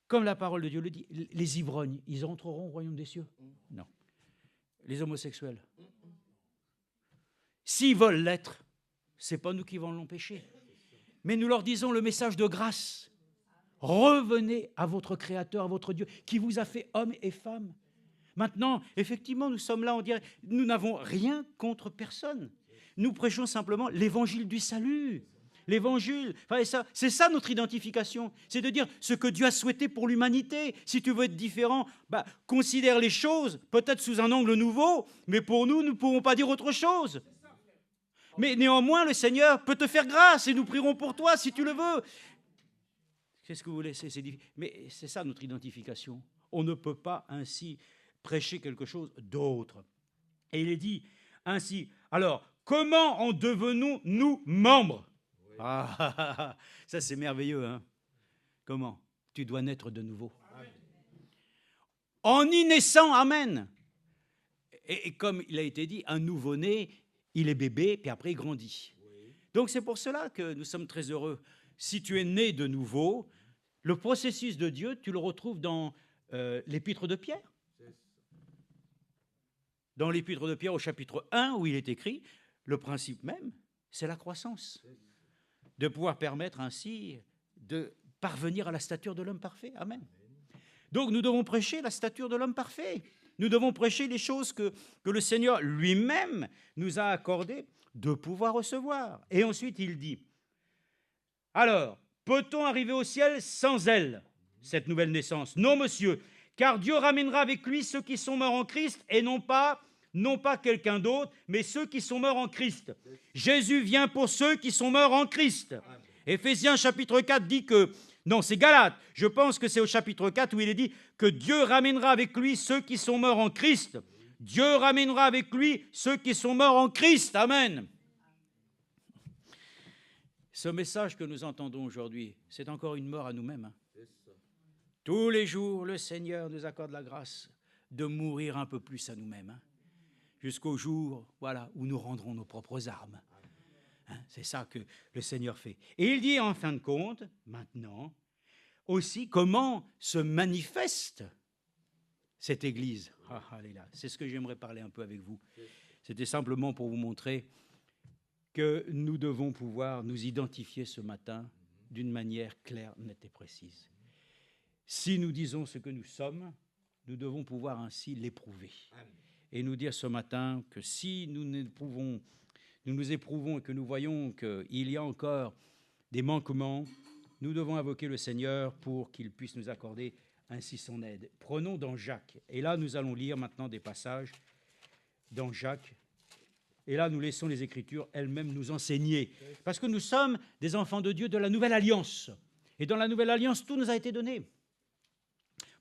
comme la parole de Dieu le dit, les ivrognes, ils entreront au royaume des cieux? Non. Les homosexuels, s'ils veulent l'être, ce n'est pas nous qui allons l'empêcher. Mais nous leur disons le message de grâce. Revenez à votre Créateur, à votre Dieu, qui vous a fait homme et femme. Maintenant, effectivement, nous sommes là, on dirait, nous n'avons rien contre personne. nous prêchons simplement l'évangile du salut. L'évangile, c'est ça notre identification. C'est de dire ce que Dieu a souhaité pour l'humanité. Si tu veux être différent, considère les choses peut-être sous un angle nouveau, mais pour nous, nous ne pouvons pas dire autre chose. Mais néanmoins, le Seigneur peut te faire grâce et nous prierons pour toi si tu le veux. Qu'est-ce que vous voulez? C'est difficile. Mais c'est ça notre identification. On ne peut pas ainsi prêcher quelque chose d'autre. Et il est dit ainsi, alors, comment en devenons-nous membres? Ah, ça c'est merveilleux, hein? Comment? Tu dois naître de nouveau. Amen. En y naissant, amen. Et comme il a été dit, un nouveau-né, il est bébé, puis après il grandit. Oui. Donc c'est pour cela que nous sommes très heureux. Si tu es né de nouveau, le processus de Dieu, tu le retrouves dans l'épître de Pierre. Dans l'épître de Pierre au chapitre 1, où il est écrit, le principe même, c'est la croissance. De pouvoir permettre ainsi de parvenir à la stature de l'homme parfait. Amen. Donc nous devons prêcher la stature de l'homme parfait. Nous devons prêcher les choses que le Seigneur lui-même nous a accordé de pouvoir recevoir. Et ensuite il dit, alors, peut-on arriver au ciel sans elle, cette nouvelle naissance? Non, monsieur, car Dieu ramènera avec lui ceux qui sont morts en Christ et non pas quelqu'un d'autre, mais ceux qui sont morts en Christ. Jésus vient pour ceux qui sont morts en Christ. Éphésiens chapitre 4 dit que, non, c'est Galates, je pense que c'est au chapitre 4 où il est dit que Dieu ramènera avec lui ceux qui sont morts en Christ. Dieu ramènera avec lui ceux qui sont morts en Christ. Amen. Ce message que nous entendons aujourd'hui, c'est encore une mort à nous-mêmes. Hein. Tous les jours, le Seigneur nous accorde la grâce de mourir un peu plus à nous-mêmes. Hein. Jusqu'au jour où nous rendrons nos propres armes. Hein, c'est ça que le Seigneur fait. Et il dit en fin de compte, maintenant, aussi comment se manifeste cette Église. C'est ce que j'aimerais parler un peu avec vous. C'était simplement pour vous montrer que nous devons pouvoir nous identifier ce matin d'une manière claire, nette et précise. Si nous disons ce que nous sommes, nous devons pouvoir ainsi l'éprouver. Et nous dire ce matin que si nous nous éprouvons et que nous voyons qu'il y a encore des manquements, nous devons invoquer le Seigneur pour qu'il puisse nous accorder ainsi son aide. Prenons dans Jacques, et là nous allons lire maintenant des passages dans Jacques, et là nous laissons les Écritures elles-mêmes nous enseigner, parce que nous sommes des enfants de Dieu de la Nouvelle Alliance, et dans la Nouvelle Alliance, tout nous a été donné,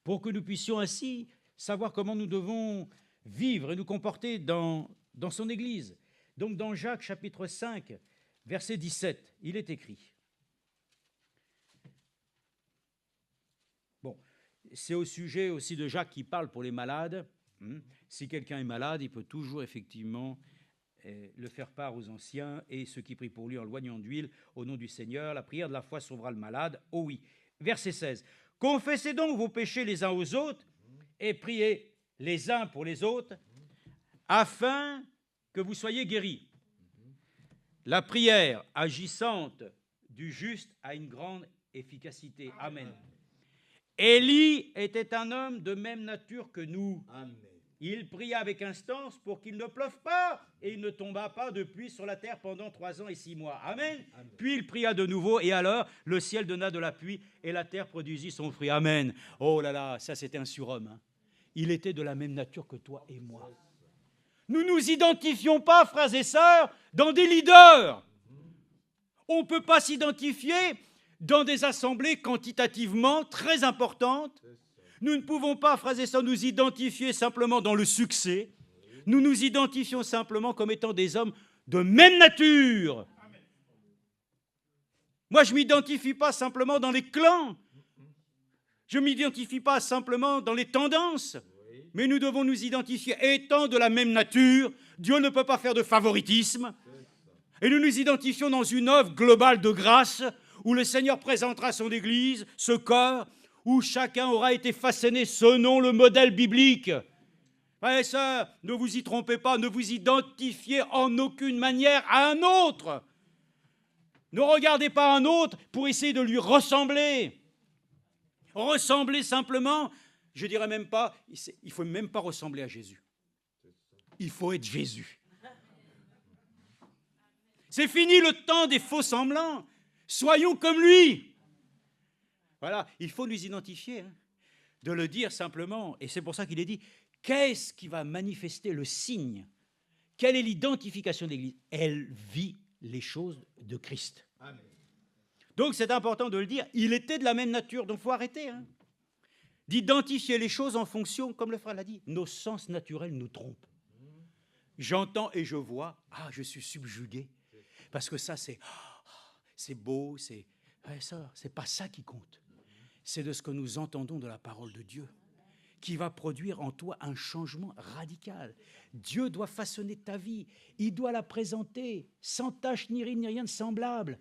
pour que nous puissions ainsi savoir comment nous devons vivre et nous comporter dans son Église. Donc dans Jacques chapitre 5, verset 17, il est écrit. Bon, c'est au sujet aussi de Jacques qui parle pour les malades. Si quelqu'un est malade, il peut toujours effectivement le faire part aux anciens et ceux qui prient pour lui en loignant d'huile au nom du Seigneur. La prière de la foi sauvera le malade. Oh oui. Verset 16. Confessez donc vos péchés les uns aux autres et priez les uns pour les autres, afin que vous soyez guéris. La prière agissante du juste a une grande efficacité. Amen. Élie était un homme de même nature que nous. Amen. Il pria avec instance pour qu'il ne pleuve pas, et il ne tomba pas de pluie sur la terre pendant 3 ans et 6 mois. Amen. Amen. Puis il pria de nouveau, et alors le ciel donna de la pluie, et la terre produisit son fruit. Amen. Oh là là, ça c'était un surhomme. Hein. Il était de la même nature que toi et moi. Nous ne nous identifions pas, frères et sœurs, dans des leaders. On ne peut pas s'identifier dans des assemblées quantitativement très importantes. Nous ne pouvons pas, frères et sœurs, nous identifier simplement dans le succès. Nous nous identifions simplement comme étant des hommes de même nature. Moi, je ne m'identifie pas simplement dans les clans. Je ne m'identifie pas simplement dans les tendances. Mais nous devons nous identifier. Étant de la même nature, Dieu ne peut pas faire de favoritisme. Et nous nous identifions dans une œuvre globale de grâce où le Seigneur présentera son Église, ce corps, où chacun aura été façonné selon le modèle biblique. Frères et sœurs, ne vous y trompez pas, ne vous identifiez en aucune manière à un autre. Ne regardez pas un autre pour essayer de lui ressembler. Ressembler simplement, je ne dirais même pas, il ne faut même pas ressembler à Jésus. Il faut être Jésus. C'est fini le temps des faux semblants. Soyons comme lui. Voilà, il faut nous identifier, hein, de le dire simplement. Et c'est pour ça qu'il est dit, qu'est-ce qui va manifester le signe? Quelle est l'identification de l'Église? Elle vit les choses de Christ. Amen. Donc c'est important de le dire, il était de la même nature, donc il faut arrêter, hein, d'identifier les choses en fonction, comme le frère l'a dit, nos sens naturels nous trompent. J'entends et je vois, je suis subjugué, parce que ça c'est beau, c'est pas ça qui compte. C'est de ce que nous entendons de la parole de Dieu qui va produire en toi un changement radical. Dieu doit façonner ta vie, il doit la présenter sans tache ni ride ni rien de semblable.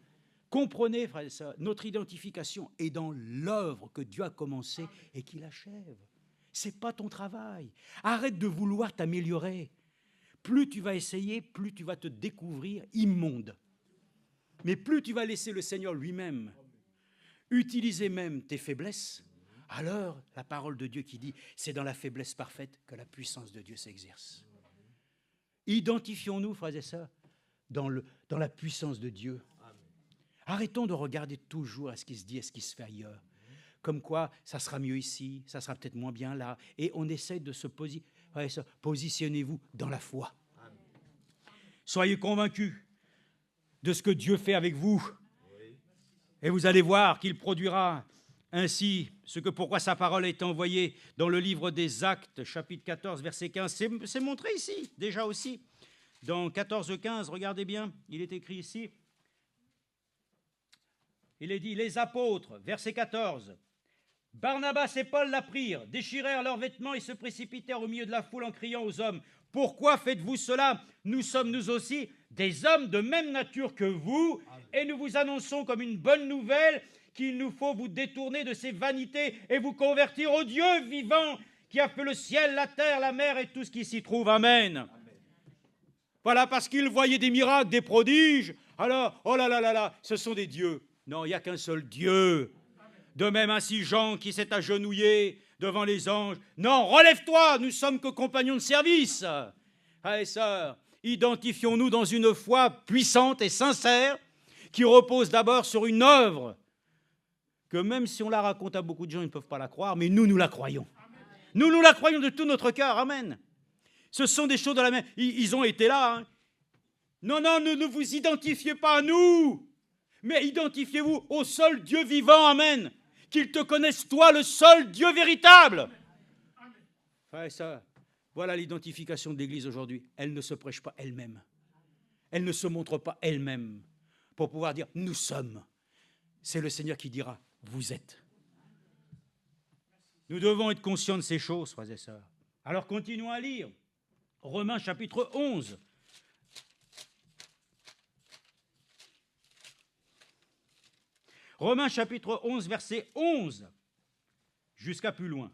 Comprenez, frères et sœurs, notre identification est dans l'œuvre que Dieu a commencée et qu'il achève. Ce n'est pas ton travail. Arrête de vouloir t'améliorer. Plus tu vas essayer, plus tu vas te découvrir immonde. Mais plus tu vas laisser le Seigneur lui-même utiliser même tes faiblesses, alors la parole de Dieu qui dit « c'est dans la faiblesse parfaite que la puissance de Dieu s'exerce ». Identifions-nous, frères et sœurs, dans la puissance de Dieu. Arrêtons de regarder toujours à ce qui se dit, à ce qui se fait ailleurs. Comme quoi, ça sera mieux ici, ça sera peut-être moins bien là. Et on essaie de se positionnez-vous dans la foi. Soyez convaincus de ce que Dieu fait avec vous. Et vous allez voir qu'il produira ainsi ce que pourquoi sa parole a été envoyée dans le livre des Actes, chapitre 14, verset 15. C'est montré ici, déjà aussi. Dans 14-15, regardez bien, il est écrit ici. Il est dit, les apôtres, verset 14, Barnabas et Paul l'apprirent, déchirèrent leurs vêtements et se précipitèrent au milieu de la foule en criant aux hommes, « Pourquoi faites-vous cela? Nous sommes nous aussi des hommes de même nature que vous, et nous vous annonçons comme une bonne nouvelle qu'il nous faut vous détourner de ces vanités et vous convertir au Dieu vivant qui a fait le ciel, la terre, la mer et tout ce qui s'y trouve. » Amen. Voilà, parce qu'ils voyaient des miracles, des prodiges. Alors, oh là là là là, ce sont des dieux. Non, il n'y a qu'un seul Dieu. De même ainsi Jean qui s'est agenouillé devant les anges. Non, relève-toi, nous sommes que compagnons de service. Frères et sœurs, identifions-nous dans une foi puissante et sincère qui repose d'abord sur une œuvre que même si on la raconte à beaucoup de gens, ils ne peuvent pas la croire, mais nous la croyons. Nous la croyons de tout notre cœur. Amen. Ce sont des choses de la même... Ils ont été là. Hein. Non, ne vous identifiez pas à nous, mais identifiez-vous au seul Dieu vivant. Amen. Qu'ils te connaissent, toi, le seul Dieu véritable. Frères et sœurs, voilà l'identification de l'Église aujourd'hui. Elle ne se prêche pas elle-même. Elle ne se montre pas elle-même pour pouvoir dire « nous sommes ». C'est le Seigneur qui dira « vous êtes ». Nous devons être conscients de ces choses, frères et sœurs. Alors continuons à lire. Romains chapitre 11. Romains chapitre 11, verset 11, jusqu'à plus loin.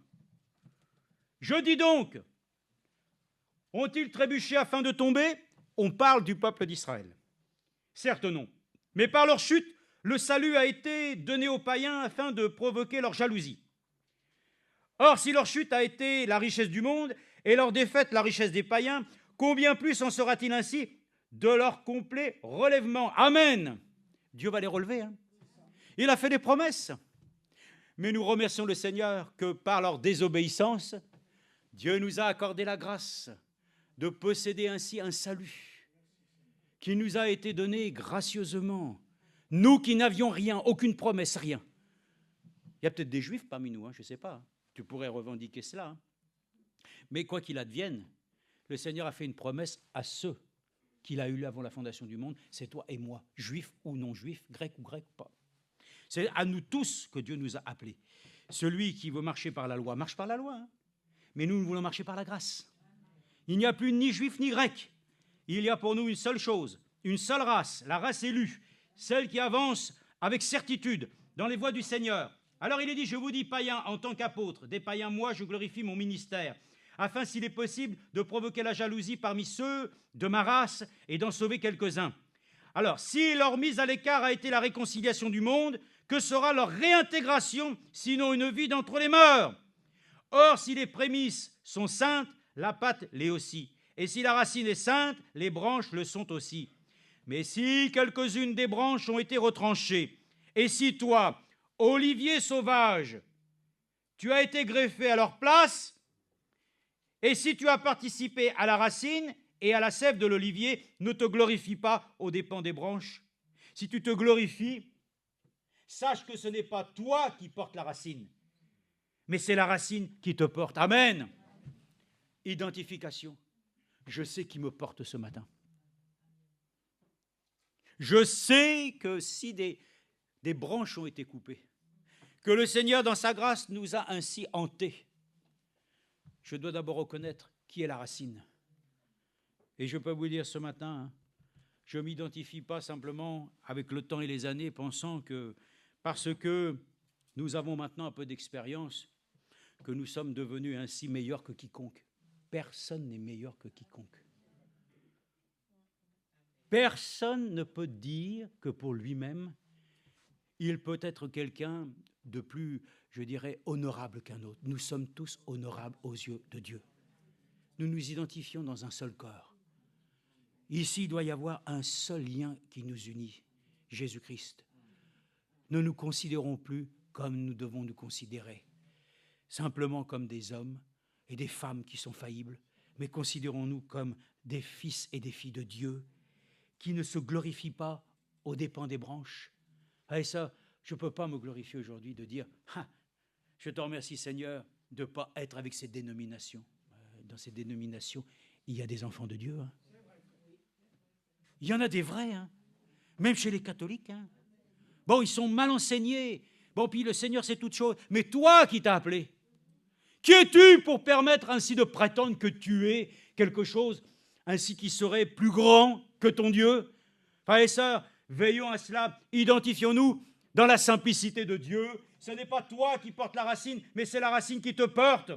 Je dis donc, ont-ils trébuché afin de tomber? On parle du peuple d'Israël. Certes non, mais par leur chute, le salut a été donné aux païens afin de provoquer leur jalousie. Or, si leur chute a été la richesse du monde et leur défaite la richesse des païens, combien plus en sera-t-il ainsi de leur complet relèvement? Amen. Dieu va les relever, hein. Il a fait des promesses. Mais nous remercions le Seigneur que par leur désobéissance, Dieu nous a accordé la grâce de posséder ainsi un salut qui nous a été donné gracieusement. Nous qui n'avions rien, aucune promesse, rien. Il y a peut-être des Juifs parmi nous, hein, je ne sais pas. Tu pourrais revendiquer cela. Hein. Mais quoi qu'il advienne, le Seigneur a fait une promesse à ceux qu'il a eus avant la fondation du monde. C'est toi et moi, juifs ou non juifs, grecs ou grecs pas. C'est à nous tous que Dieu nous a appelés. Celui qui veut marcher par la loi, marche par la loi. Hein. Mais nous voulons marcher par la grâce. Il n'y a plus ni juif ni grec. Il y a pour nous une seule chose, une seule race, la race élue, celle qui avance avec certitude dans les voies du Seigneur. Alors il est dit, je vous dis, païens, en tant qu'apôtre, des païens, moi, je glorifie mon ministère, afin, s'il est possible, de provoquer la jalousie parmi ceux de ma race et d'en sauver quelques-uns. Alors, si leur mise à l'écart a été la réconciliation du monde, que sera leur réintégration, sinon une vie d'entre les morts? Or, si les prémices sont saintes, la pâte l'est aussi. Et si la racine est sainte, les branches le sont aussi. Mais si quelques-unes des branches ont été retranchées, et si toi, olivier sauvage, tu as été greffé à leur place, et si tu as participé à la racine et à la sève de l'olivier, ne te glorifie pas aux dépens des branches. Si tu te glorifies, sache que ce n'est pas toi qui portes la racine, mais c'est la racine qui te porte. Amen. Identification. Je sais qui me porte ce matin. Je sais que si des branches ont été coupées, que le Seigneur, dans sa grâce, nous a ainsi hantés, je dois d'abord reconnaître qui est la racine. Et je peux vous dire ce matin, je ne m'identifie pas simplement avec le temps et les années, pensant que parce que nous avons maintenant un peu d'expérience, que nous sommes devenus ainsi meilleurs que quiconque. Personne n'est meilleur que quiconque. Personne ne peut dire que pour lui-même, il peut être quelqu'un de plus, je dirais, honorable qu'un autre. Nous sommes tous honorables aux yeux de Dieu. Nous nous identifions dans un seul corps. Ici, il doit y avoir un seul lien qui nous unit, Jésus-Christ. Ne nous considérons plus comme nous devons nous considérer, simplement comme des hommes et des femmes qui sont faillibles, mais considérons-nous comme des fils et des filles de Dieu qui ne se glorifient pas aux dépens des branches. Et ça, je ne peux pas me glorifier aujourd'hui de dire « Je te remercie Seigneur de ne pas être avec ces dénominations. » Dans ces dénominations, il y a des enfants de Dieu. Hein. Il y en a des vrais, hein. Même chez les catholiques. Hein. Bon, ils sont mal enseignés. Bon, puis le Seigneur, c'est toute chose. Mais toi qui t'as appelé, qui es-tu pour permettre ainsi de prétendre que tu es quelque chose ainsi qui serait plus grand que ton Dieu? Frères et sœurs, veillons à cela, identifions-nous dans la simplicité de Dieu. Ce n'est pas toi qui portes la racine, mais c'est la racine qui te porte.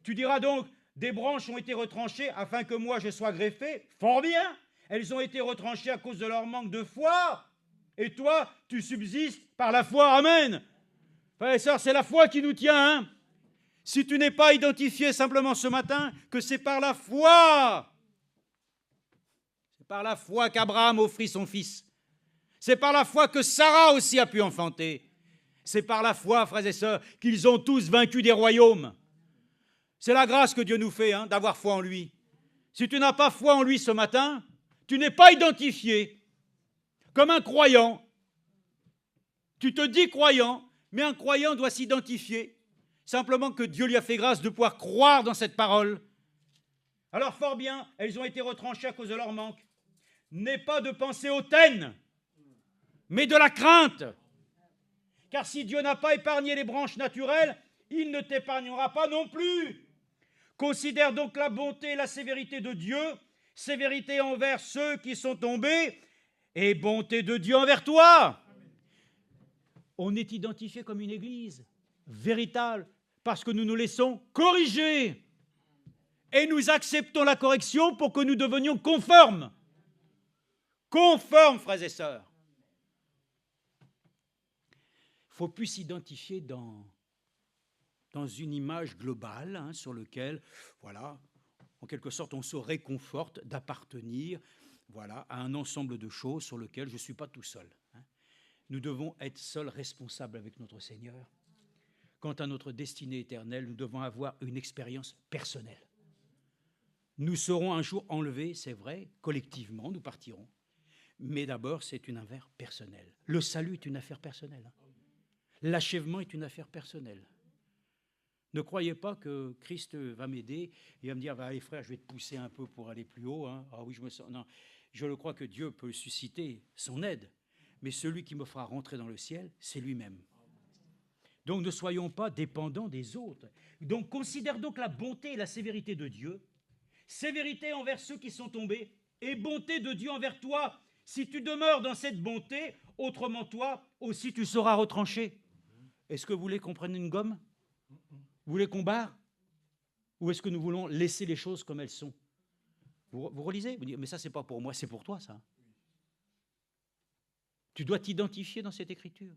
Tu diras donc, des branches ont été retranchées afin que moi je sois greffé. Fort bien, elles ont été retranchées à cause de leur manque de foi. Et toi, tu subsistes par la foi. Amen. Frères et sœurs, c'est la foi qui nous tient. Hein. Si tu n'es pas identifié simplement ce matin que c'est par la foi, c'est par la foi qu'Abraham offrit son fils. C'est par la foi que Sarah aussi a pu enfanter. C'est par la foi, frères et sœurs, qu'ils ont tous vaincu des royaumes. C'est la grâce que Dieu nous fait, hein, d'avoir foi en lui. Si tu n'as pas foi en lui ce matin, tu n'es pas identifié comme un croyant. Tu te dis croyant, mais un croyant doit s'identifier. Simplement que Dieu lui a fait grâce de pouvoir croire dans cette parole. Alors fort bien, elles ont été retranchées à cause de leur manque. N'aie pas de pensée hautaine, mais de la crainte. Car si Dieu n'a pas épargné les branches naturelles, il ne t'épargnera pas non plus. Considère donc la bonté et la sévérité de Dieu, sévérité envers ceux qui sont tombés, et bonté de Dieu envers toi. On est identifié comme une église véritable parce que nous nous laissons corriger et nous acceptons la correction pour que nous devenions conformes. Conformes, frères et sœurs. Il ne faut plus s'identifier dans une image globale, hein, sur laquelle, voilà, en quelque sorte, on se réconforte d'appartenir, voilà, à un ensemble de choses sur lesquelles je ne suis pas tout seul. Hein. Nous devons être seuls responsables avec notre Seigneur. Quant à notre destinée éternelle, nous devons avoir une expérience personnelle. Nous serons un jour enlevés, c'est vrai, collectivement, nous partirons. Mais d'abord, c'est une affaire personnelle. Le salut est une affaire personnelle. L'achèvement est une affaire personnelle. Ne croyez pas que Christ va m'aider et va me dire, allez frère, je vais te pousser un peu pour aller plus haut. Hein. Ah oui, je me sens... Non, je le crois que Dieu peut susciter son aide, mais celui qui me fera rentrer dans le ciel, c'est lui-même. Donc ne soyons pas dépendants des autres. Donc considère donc la bonté et la sévérité de Dieu, sévérité envers ceux qui sont tombés, et bonté de Dieu envers toi. Si tu demeures dans cette bonté, autrement toi aussi tu seras retranché. Est-ce que vous voulez qu'on prenne une gomme ? Vous voulez qu'on barre ? Ou est-ce que nous voulons laisser les choses comme elles sont ? Vous relisez ? Vous dites, mais ça, c'est pas pour moi, c'est pour toi, ça. Tu dois t'identifier dans cette écriture.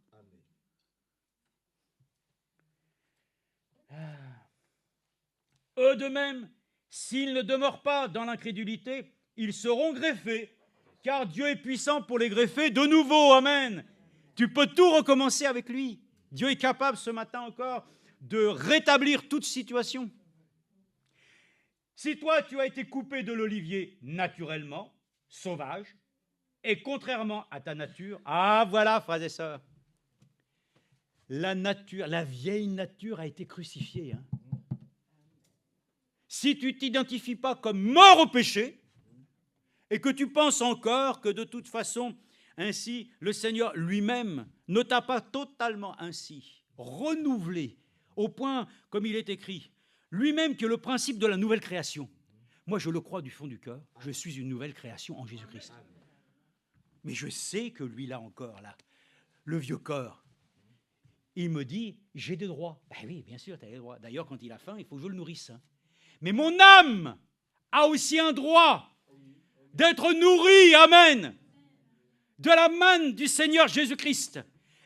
Eux de même, s'ils ne demeurent pas dans l'incrédulité, ils seront greffés. car Dieu est puissant pour les greffer de nouveau. Amen. Tu peux tout recommencer avec lui. Dieu est capable ce matin encore de rétablir toute situation. Si toi, tu as été coupé de l'olivier naturellement, sauvage, et contrairement à ta nature, ah voilà, frères et sœurs, la nature, la vieille nature a été crucifiée. Hein. Si tu ne t'identifies pas comme mort au péché, et que tu penses encore que de toute façon, ainsi, le Seigneur lui-même ne t'a pas totalement ainsi renouvelé, au point, comme il est écrit, lui-même qui est le principe de la nouvelle création. Moi, je le crois du fond du cœur, je suis une nouvelle création en Jésus-Christ. Mais je sais que lui, là encore, là, le vieux corps, il me dit, j'ai des droits. Ben oui, bien sûr, tu as des droits. D'ailleurs, quand il a faim, il faut que je le nourrisse. Hein. Mais mon âme a aussi un droit d'être nourrie, amen, de la manne du Seigneur Jésus-Christ.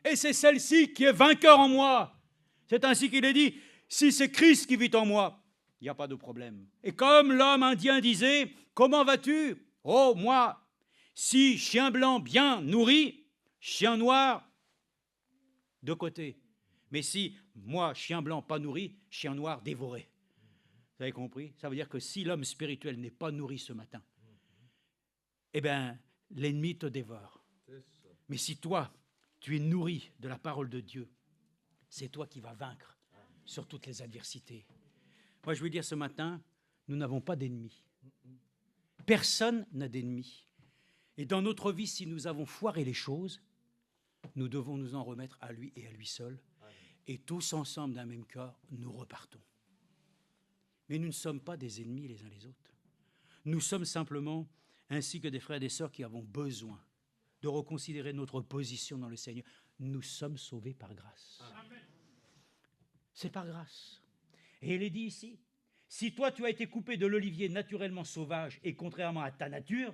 Et c'est celle-ci qui est vainqueur en moi. C'est ainsi qu'il est dit, si c'est Christ qui vit en moi, il n'y a pas de problème. Et comme l'homme indien disait, comment vas-tu? Oh, moi, si chien blanc bien nourri, chien noir de côté. Mais si moi, chien blanc pas nourri, chien noir dévoré. Vous avez compris? Ça veut dire que si l'homme spirituel n'est pas nourri ce matin, eh bien, l'ennemi te dévore. Mais si toi, tu es nourri de la parole de Dieu, c'est toi qui vas vaincre sur toutes les adversités. Moi, je veux dire ce matin, nous n'avons pas d'ennemis. Personne n'a d'ennemis. Et dans notre vie, si nous avons foiré les choses, nous devons nous en remettre à lui et à lui seul. Et tous ensemble, d'un même cœur, nous repartons. Mais nous ne sommes pas des ennemis les uns les autres. Nous sommes simplement, ainsi que des frères et des sœurs qui avons besoin de reconsidérer notre position dans le Seigneur. Nous sommes sauvés par grâce. Amen. C'est par grâce. Et il est dit ici, si toi tu as été coupé de l'olivier naturellement sauvage et contrairement à ta nature,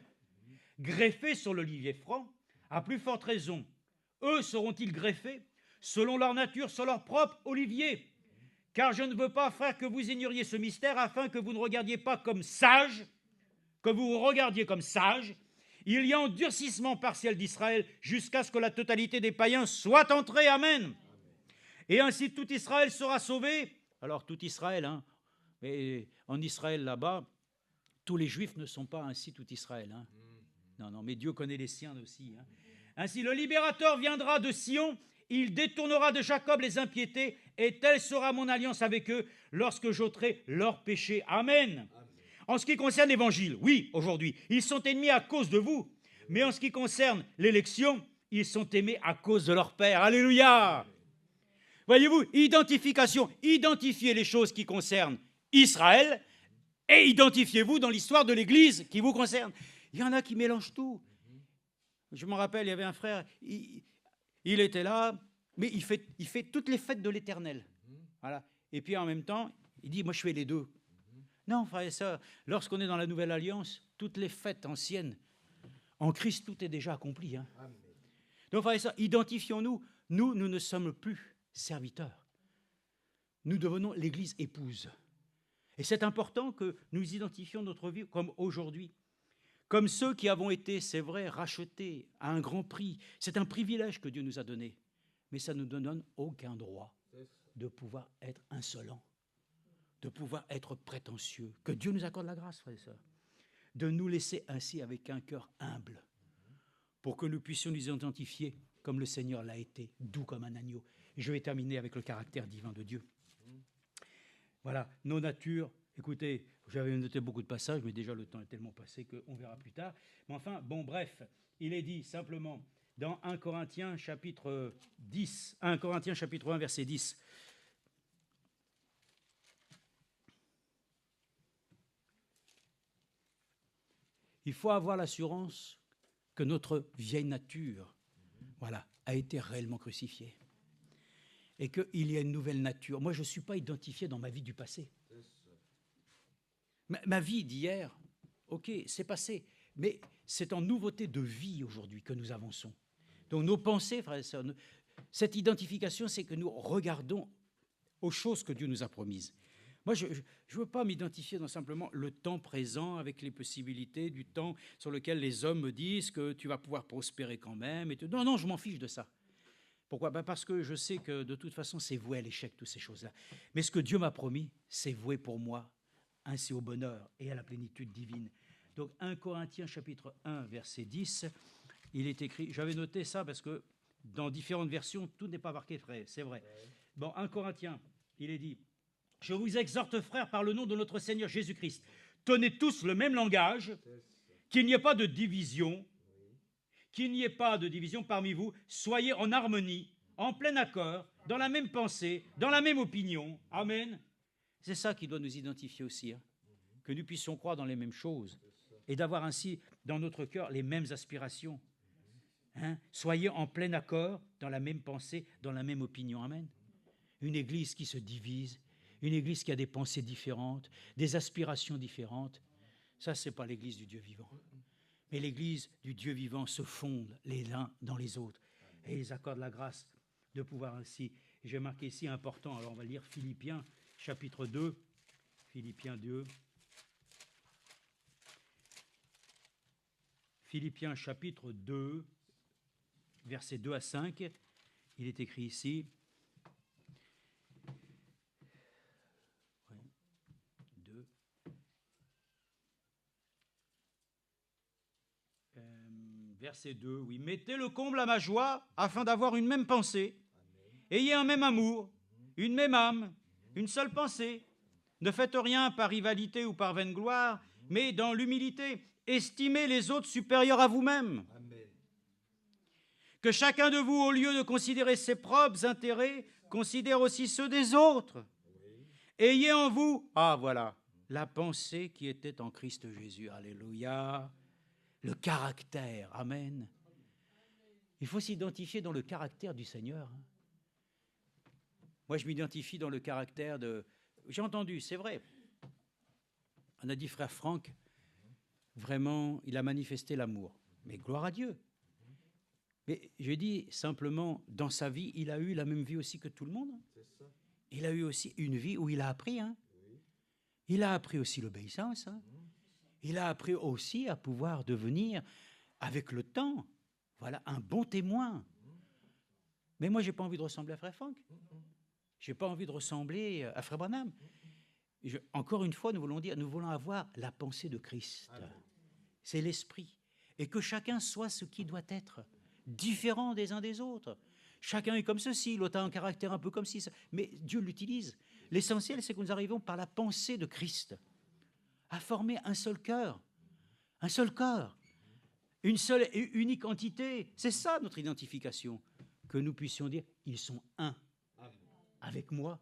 greffé sur l'olivier franc, à plus forte raison, eux seront-ils greffés selon leur nature sur leur propre olivier. Car je ne veux pas, frère, que vous ignoriez ce mystère afin que vous ne regardiez pas comme sages, que vous vous regardiez comme sages. Il y a endurcissement partiel d'Israël jusqu'à ce que la totalité des païens soit entrée. Amen. Et ainsi tout Israël sera sauvé. Alors tout Israël, hein, mais en Israël là-bas, tous les Juifs ne sont pas ainsi tout Israël. Hein. Non, mais Dieu connaît les siens aussi. Hein. Ainsi le libérateur viendra de Sion, il détournera de Jacob les impiétés, et telle sera mon alliance avec eux lorsque j'ôterai leurs péchés. Amen. En ce qui concerne l'Évangile, oui, aujourd'hui, ils sont ennemis à cause de vous. Mais en ce qui concerne l'élection, ils sont aimés à cause de leur Père. Alléluia. Voyez-vous, identification, identifiez les choses qui concernent Israël et identifiez-vous dans l'histoire de l'Église qui vous concerne. Il y en a qui mélangent tout. Je me rappelle, il y avait un frère, il était là, mais il fait toutes les fêtes de l'Éternel. Voilà. Et puis en même temps, il dit, moi je fais les deux. Non, frère et sœurs, lorsqu'on est dans la Nouvelle Alliance, toutes les fêtes anciennes, en Christ, tout est déjà accompli. Hein. Donc, frère et sœurs, identifions-nous. Nous ne sommes plus serviteurs. Nous devenons l'Église épouse. Et c'est important que nous identifions notre vie comme aujourd'hui. Comme ceux qui avons été, c'est vrai, rachetés à un grand prix. C'est un privilège que Dieu nous a donné. Mais ça ne nous donne aucun droit de pouvoir être insolents, de pouvoir être prétentieux. Que Dieu nous accorde la grâce, frères et sœurs, de nous laisser ainsi avec un cœur humble pour que nous puissions nous identifier comme le Seigneur l'a été, doux comme un agneau. Et je vais terminer avec le caractère divin de Dieu. Voilà, nos natures. Écoutez, j'avais noté beaucoup de passages, mais déjà le temps est tellement passé qu'on verra plus tard. Mais enfin, bon, bref, il est dit simplement dans 1 Corinthiens chapitre 10, 1 Corinthiens chapitre 1, verset 10. Il faut avoir l'assurance que notre vieille nature, voilà, a été réellement crucifiée. Et qu'il y a une nouvelle nature. Moi, je ne suis pas identifié dans ma vie du passé. Ma vie d'hier, ok, c'est passé. Mais c'est en nouveauté de vie aujourd'hui que nous avançons. Donc nos pensées, frères et sœurs, cette identification, c'est que nous regardons aux choses que Dieu nous a promises. Moi, je ne veux pas m'identifier dans simplement le temps présent avec les possibilités du temps sur lequel les hommes me disent que tu vas pouvoir prospérer quand même. Non, non, je m'en fiche de ça. Pourquoi? Parce que je sais que de toute façon, c'est voué à l'échec, toutes ces choses-là. Mais ce que Dieu m'a promis, c'est voué pour moi ainsi au bonheur et à la plénitude divine. Donc 1 Corinthiens chapitre 1, verset 10, il est écrit, j'avais noté ça parce que dans différentes versions, tout n'est pas marqué vrai, c'est vrai. Bon, 1 Corinthiens, il est dit, je vous exhorte, frères, par le nom de notre Seigneur Jésus-Christ, tenez tous le même langage, qu'il n'y ait pas de division, parmi vous, soyez en harmonie, en plein accord, dans la même pensée, dans la même opinion. Amen. C'est ça qui doit nous identifier aussi, hein, que nous puissions croire dans les mêmes choses et d'avoir ainsi dans notre cœur les mêmes aspirations. Hein. Soyez en plein accord, dans la même pensée, dans la même opinion. Amen. Une église qui se divise, une église qui a des pensées différentes, des aspirations différentes, ça, ce n'est pas l'église du Dieu vivant. Mais l'église du Dieu vivant se fonde les uns dans les autres. Et ils accordent la grâce de pouvoir ainsi. J'ai marqué ici important, alors on va lire Philippiens, chapitre 2. Philippiens 2. Philippiens, chapitre 2, versets 2 à 5. Il est écrit ici. 2. Verset 2, oui. Mettez le comble à ma joie afin d'avoir une même pensée. Ayez un même amour, une même âme, une seule pensée. Ne faites rien par rivalité ou par vaine gloire, mais dans l'humilité, estimez les autres supérieurs à vous-même. Que chacun de vous, au lieu de considérer ses propres intérêts, considère aussi ceux des autres. Ayez en vous, voilà, la pensée qui était en Christ Jésus. Alléluia. Le caractère, amen. Il faut s'identifier dans le caractère du Seigneur. Moi, je m'identifie dans le caractère de... J'ai entendu, c'est vrai. On a dit frère Franck, vraiment, il a manifesté l'amour. Mais gloire à Dieu. Mais je dis simplement, dans sa vie, il a eu la même vie aussi que tout le monde. Il a eu aussi une vie où il a appris. Hein. Il a appris aussi l'obéissance. Hein. Il a appris aussi à pouvoir devenir, avec le temps, voilà, un bon témoin. Mais moi, je n'ai pas envie de ressembler à frère Franck. Je n'ai pas envie de ressembler à frère Branham. Encore une fois, nous voulons avoir la pensée de Christ. C'est l'esprit. Et que chacun soit ce qui doit être, différent des uns des autres. Chacun est comme ceci, l'autre a un caractère un peu comme ci. Mais Dieu l'utilise. L'essentiel, c'est que nous arrivons par la pensée de Christ à former un seul cœur, un seul corps, une seule et unique entité. C'est ça notre identification. Que nous puissions dire, ils sont un avec moi,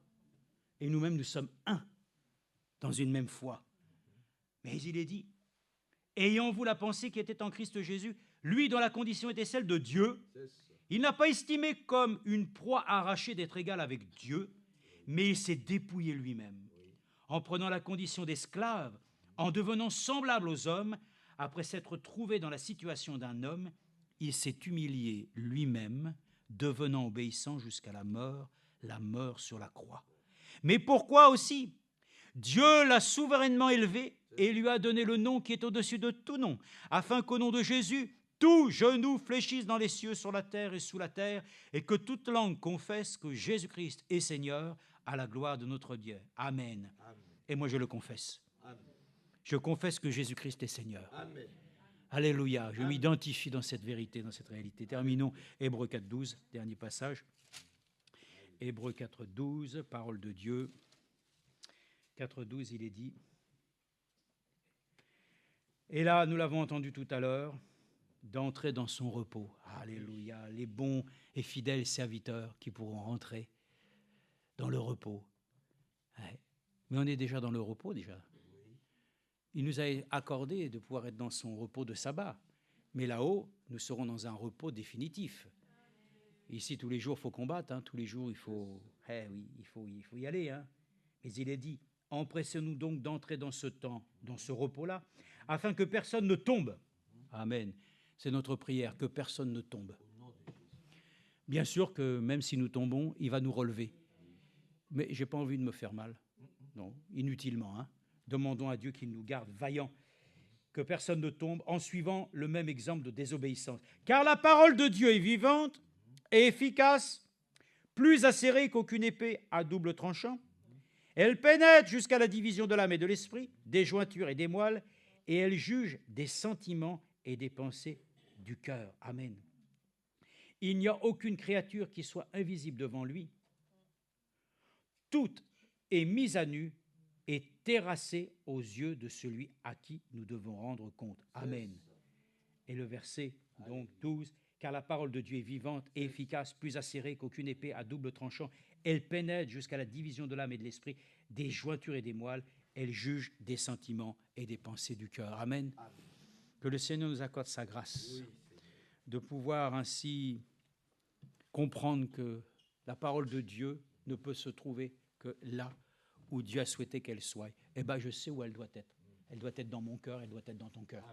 et nous-mêmes nous sommes un dans une même foi. Mais il est dit, ayant-vous la pensée qui était en Christ Jésus, lui dont la condition était celle de Dieu, il n'a pas estimé comme une proie arrachée d'être égal avec Dieu, mais il s'est dépouillé lui-même, en prenant la condition d'esclave, en devenant semblable aux hommes, après s'être trouvé dans la situation d'un homme, il s'est humilié lui-même, devenant obéissant jusqu'à la mort sur la croix. Mais pourquoi aussi? Dieu l'a souverainement élevé et lui a donné le nom qui est au-dessus de tout nom, afin qu'au nom de Jésus, tout genou fléchisse dans les cieux, sur la terre et sous la terre, et que toute langue confesse que Jésus-Christ est Seigneur, à la gloire de notre Dieu. Amen. Amen. Et moi je le confesse. Amen. Je confesse que Jésus-Christ est Seigneur. Amen. Alléluia. Je m'identifie dans cette vérité, dans cette réalité. Terminons Hébreux 4.12, dernier passage. Hébreux 4.12, parole de Dieu. 4.12, il est dit. Et là, nous l'avons entendu tout à l'heure, d'entrer dans son repos. Alléluia. Les bons et fidèles serviteurs qui pourront rentrer dans le repos. Ouais. Mais on est déjà dans le repos, déjà. Il nous a accordé de pouvoir être dans son repos de sabbat. Mais là-haut, nous serons dans un repos définitif. Ici, tous les jours, il faut combattre. Hein. Tous les jours, il faut y aller. Hein. Mais il est dit, empressez-nous donc d'entrer dans ce temps, dans ce repos-là, afin que personne ne tombe. Amen. C'est notre prière, que personne ne tombe. Bien sûr que même si nous tombons, il va nous relever. Mais je n'ai pas envie de me faire mal. Non, inutilement. Hein. Demandons à Dieu qu'il nous garde vaillants, que personne ne tombe en suivant le même exemple de désobéissance. Car la parole de Dieu est vivante et efficace, plus acérée qu'aucune épée à double tranchant. Elle pénètre jusqu'à la division de l'âme et de l'esprit, des jointures et des moelles, et elle juge des sentiments et des pensées du cœur. Amen. Il n'y a aucune créature qui soit invisible devant lui. Tout est mis à nu et terrassé aux yeux de celui à qui nous devons rendre compte. Amen. Et le verset donc 12, car la parole de Dieu est vivante et efficace, plus acérée qu'aucune épée à double tranchant. Elle pénètre jusqu'à la division de l'âme et de l'esprit, des jointures et des moelles. Elle juge des sentiments et des pensées du cœur. Amen. Que le Seigneur nous accorde sa grâce de pouvoir ainsi comprendre que la parole de Dieu ne peut se trouver que là où Dieu a souhaité qu'elle soit. Eh bien, je sais où elle doit être. Elle doit être dans mon cœur, elle doit être dans ton cœur.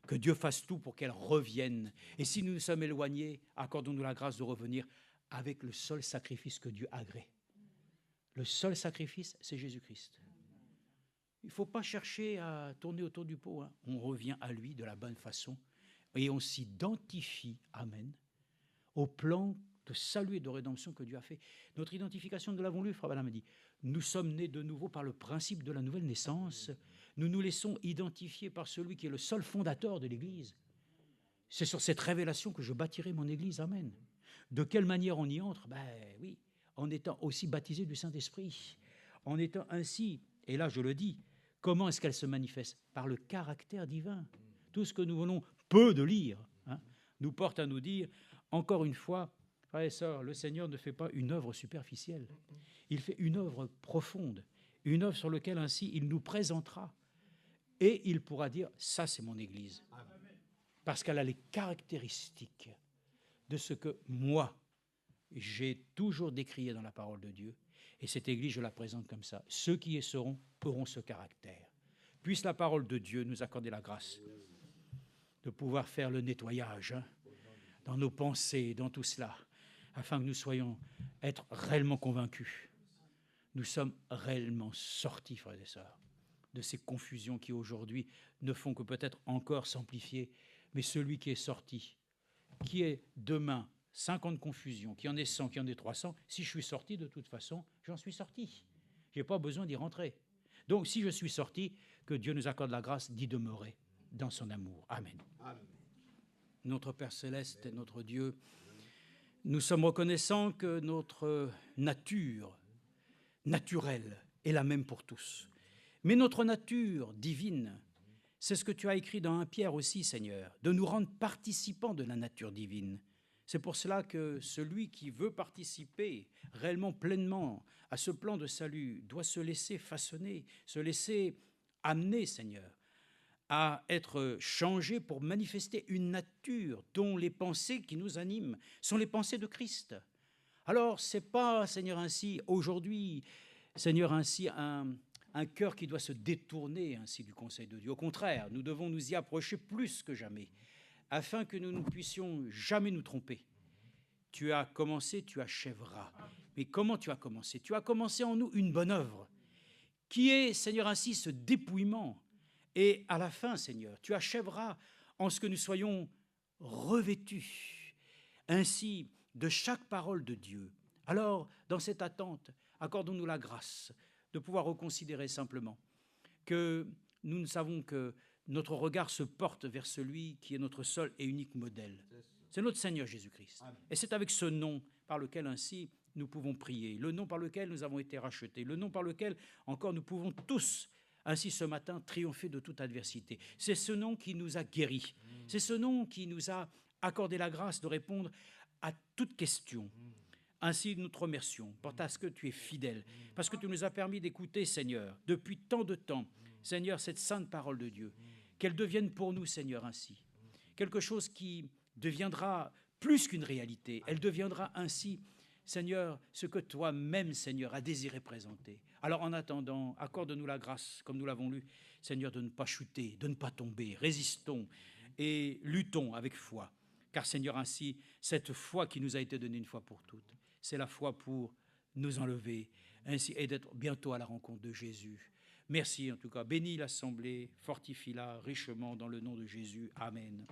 Que Dieu fasse tout pour qu'elle revienne. Et si nous nous sommes éloignés, accordons-nous la grâce de revenir avec le seul sacrifice que Dieu agrée. Le seul sacrifice, c'est Jésus-Christ. Il ne faut pas chercher à tourner autour du pot. Hein. On revient à lui de la bonne façon et on s'identifie, amen, au plan de salut et de rédemption que Dieu a fait. Notre identification, nous l'avons lu, Frère Branham a dit, nous sommes nés de nouveau par le principe de la nouvelle naissance. Nous nous laissons identifier par celui qui est le seul fondateur de l'Église. C'est sur cette révélation que je bâtirai mon Église, amen. De quelle manière on y entre? Ben oui, en étant aussi baptisé du Saint-Esprit, en étant ainsi, et là je le dis, comment est-ce qu'elle se manifeste? Par le caractère divin. Tout ce que nous venons peu de lire nous porte à nous dire, encore une fois, frères et sœurs, le Seigneur ne fait pas une œuvre superficielle. Il fait une œuvre profonde, une œuvre sur laquelle ainsi il nous présentera. Et il pourra dire, ça c'est mon Église. Parce qu'elle a les caractéristiques de ce que moi, j'ai toujours décrié dans la parole de Dieu. Et cette Église, je la présente comme ça. Ceux qui y seront auront ce caractère. Puisse la parole de Dieu nous accorder la grâce de pouvoir faire le nettoyage dans nos pensées, dans tout cela, afin que nous soyons être réellement convaincus. Nous sommes réellement sortis, frères et sœurs, de ces confusions qui aujourd'hui ne font que peut-être encore s'amplifier. Mais celui qui est sorti, qui est demain 50 confusions, qui en est 100, qui en est 300, si je suis sorti, de toute façon, j'en suis sorti. Je n'ai pas besoin d'y rentrer. Donc, si je suis sorti, que Dieu nous accorde la grâce d'y demeurer dans son amour. Amen. Amen. Notre Père Céleste et notre Dieu, nous sommes reconnaissants que notre nature naturelle est la même pour tous. Mais notre nature divine, c'est ce que tu as écrit dans 1 Pierre aussi, Seigneur, de nous rendre participants de la nature divine. C'est pour cela que celui qui veut participer réellement pleinement à ce plan de salut doit se laisser façonner, se laisser amener, Seigneur, à être changé pour manifester une nature dont les pensées qui nous animent sont les pensées de Christ. Alors, ce n'est pas, Seigneur, ainsi, aujourd'hui, Seigneur, ainsi, un cœur qui doit se détourner ainsi du conseil de Dieu. Au contraire, nous devons nous y approcher plus que jamais, afin que nous ne puissions jamais nous tromper. Tu as commencé, tu achèveras. Mais comment tu as commencé? Tu as commencé en nous une bonne œuvre, qui est, Seigneur, ainsi, ce dépouillement. Et à la fin, Seigneur, tu achèveras en ce que nous soyons revêtus, ainsi, de chaque parole de Dieu. Alors, dans cette attente, accordons-nous la grâce de pouvoir reconsidérer simplement que nous ne savons que notre regard se porte vers celui qui est notre seul et unique modèle. C'est notre Seigneur Jésus-Christ. Amen. Et c'est avec ce nom par lequel ainsi nous pouvons prier, le nom par lequel nous avons été rachetés, le nom par lequel encore nous pouvons tous ainsi ce matin triompher de toute adversité. C'est ce nom qui nous a guéris. C'est ce nom qui nous a accordé la grâce de répondre à toute question. Ainsi, nous te remercions parce que tu es fidèle, parce que tu nous as permis d'écouter, Seigneur, depuis tant de temps, Seigneur, cette sainte parole de Dieu, qu'elle devienne pour nous, Seigneur, ainsi, quelque chose qui deviendra plus qu'une réalité. Elle deviendra ainsi, Seigneur, ce que toi-même, Seigneur, as désiré présenter. Alors, en attendant, accorde-nous la grâce, comme nous l'avons lu, Seigneur, de ne pas chuter, de ne pas tomber. Résistons et luttons avec foi. Car, Seigneur, ainsi, cette foi qui nous a été donnée une fois pour toutes, c'est la foi pour nous enlever, ainsi et d'être bientôt à la rencontre de Jésus. Merci en tout cas. Bénis l'Assemblée, fortifie-la richement dans le nom de Jésus. Amen.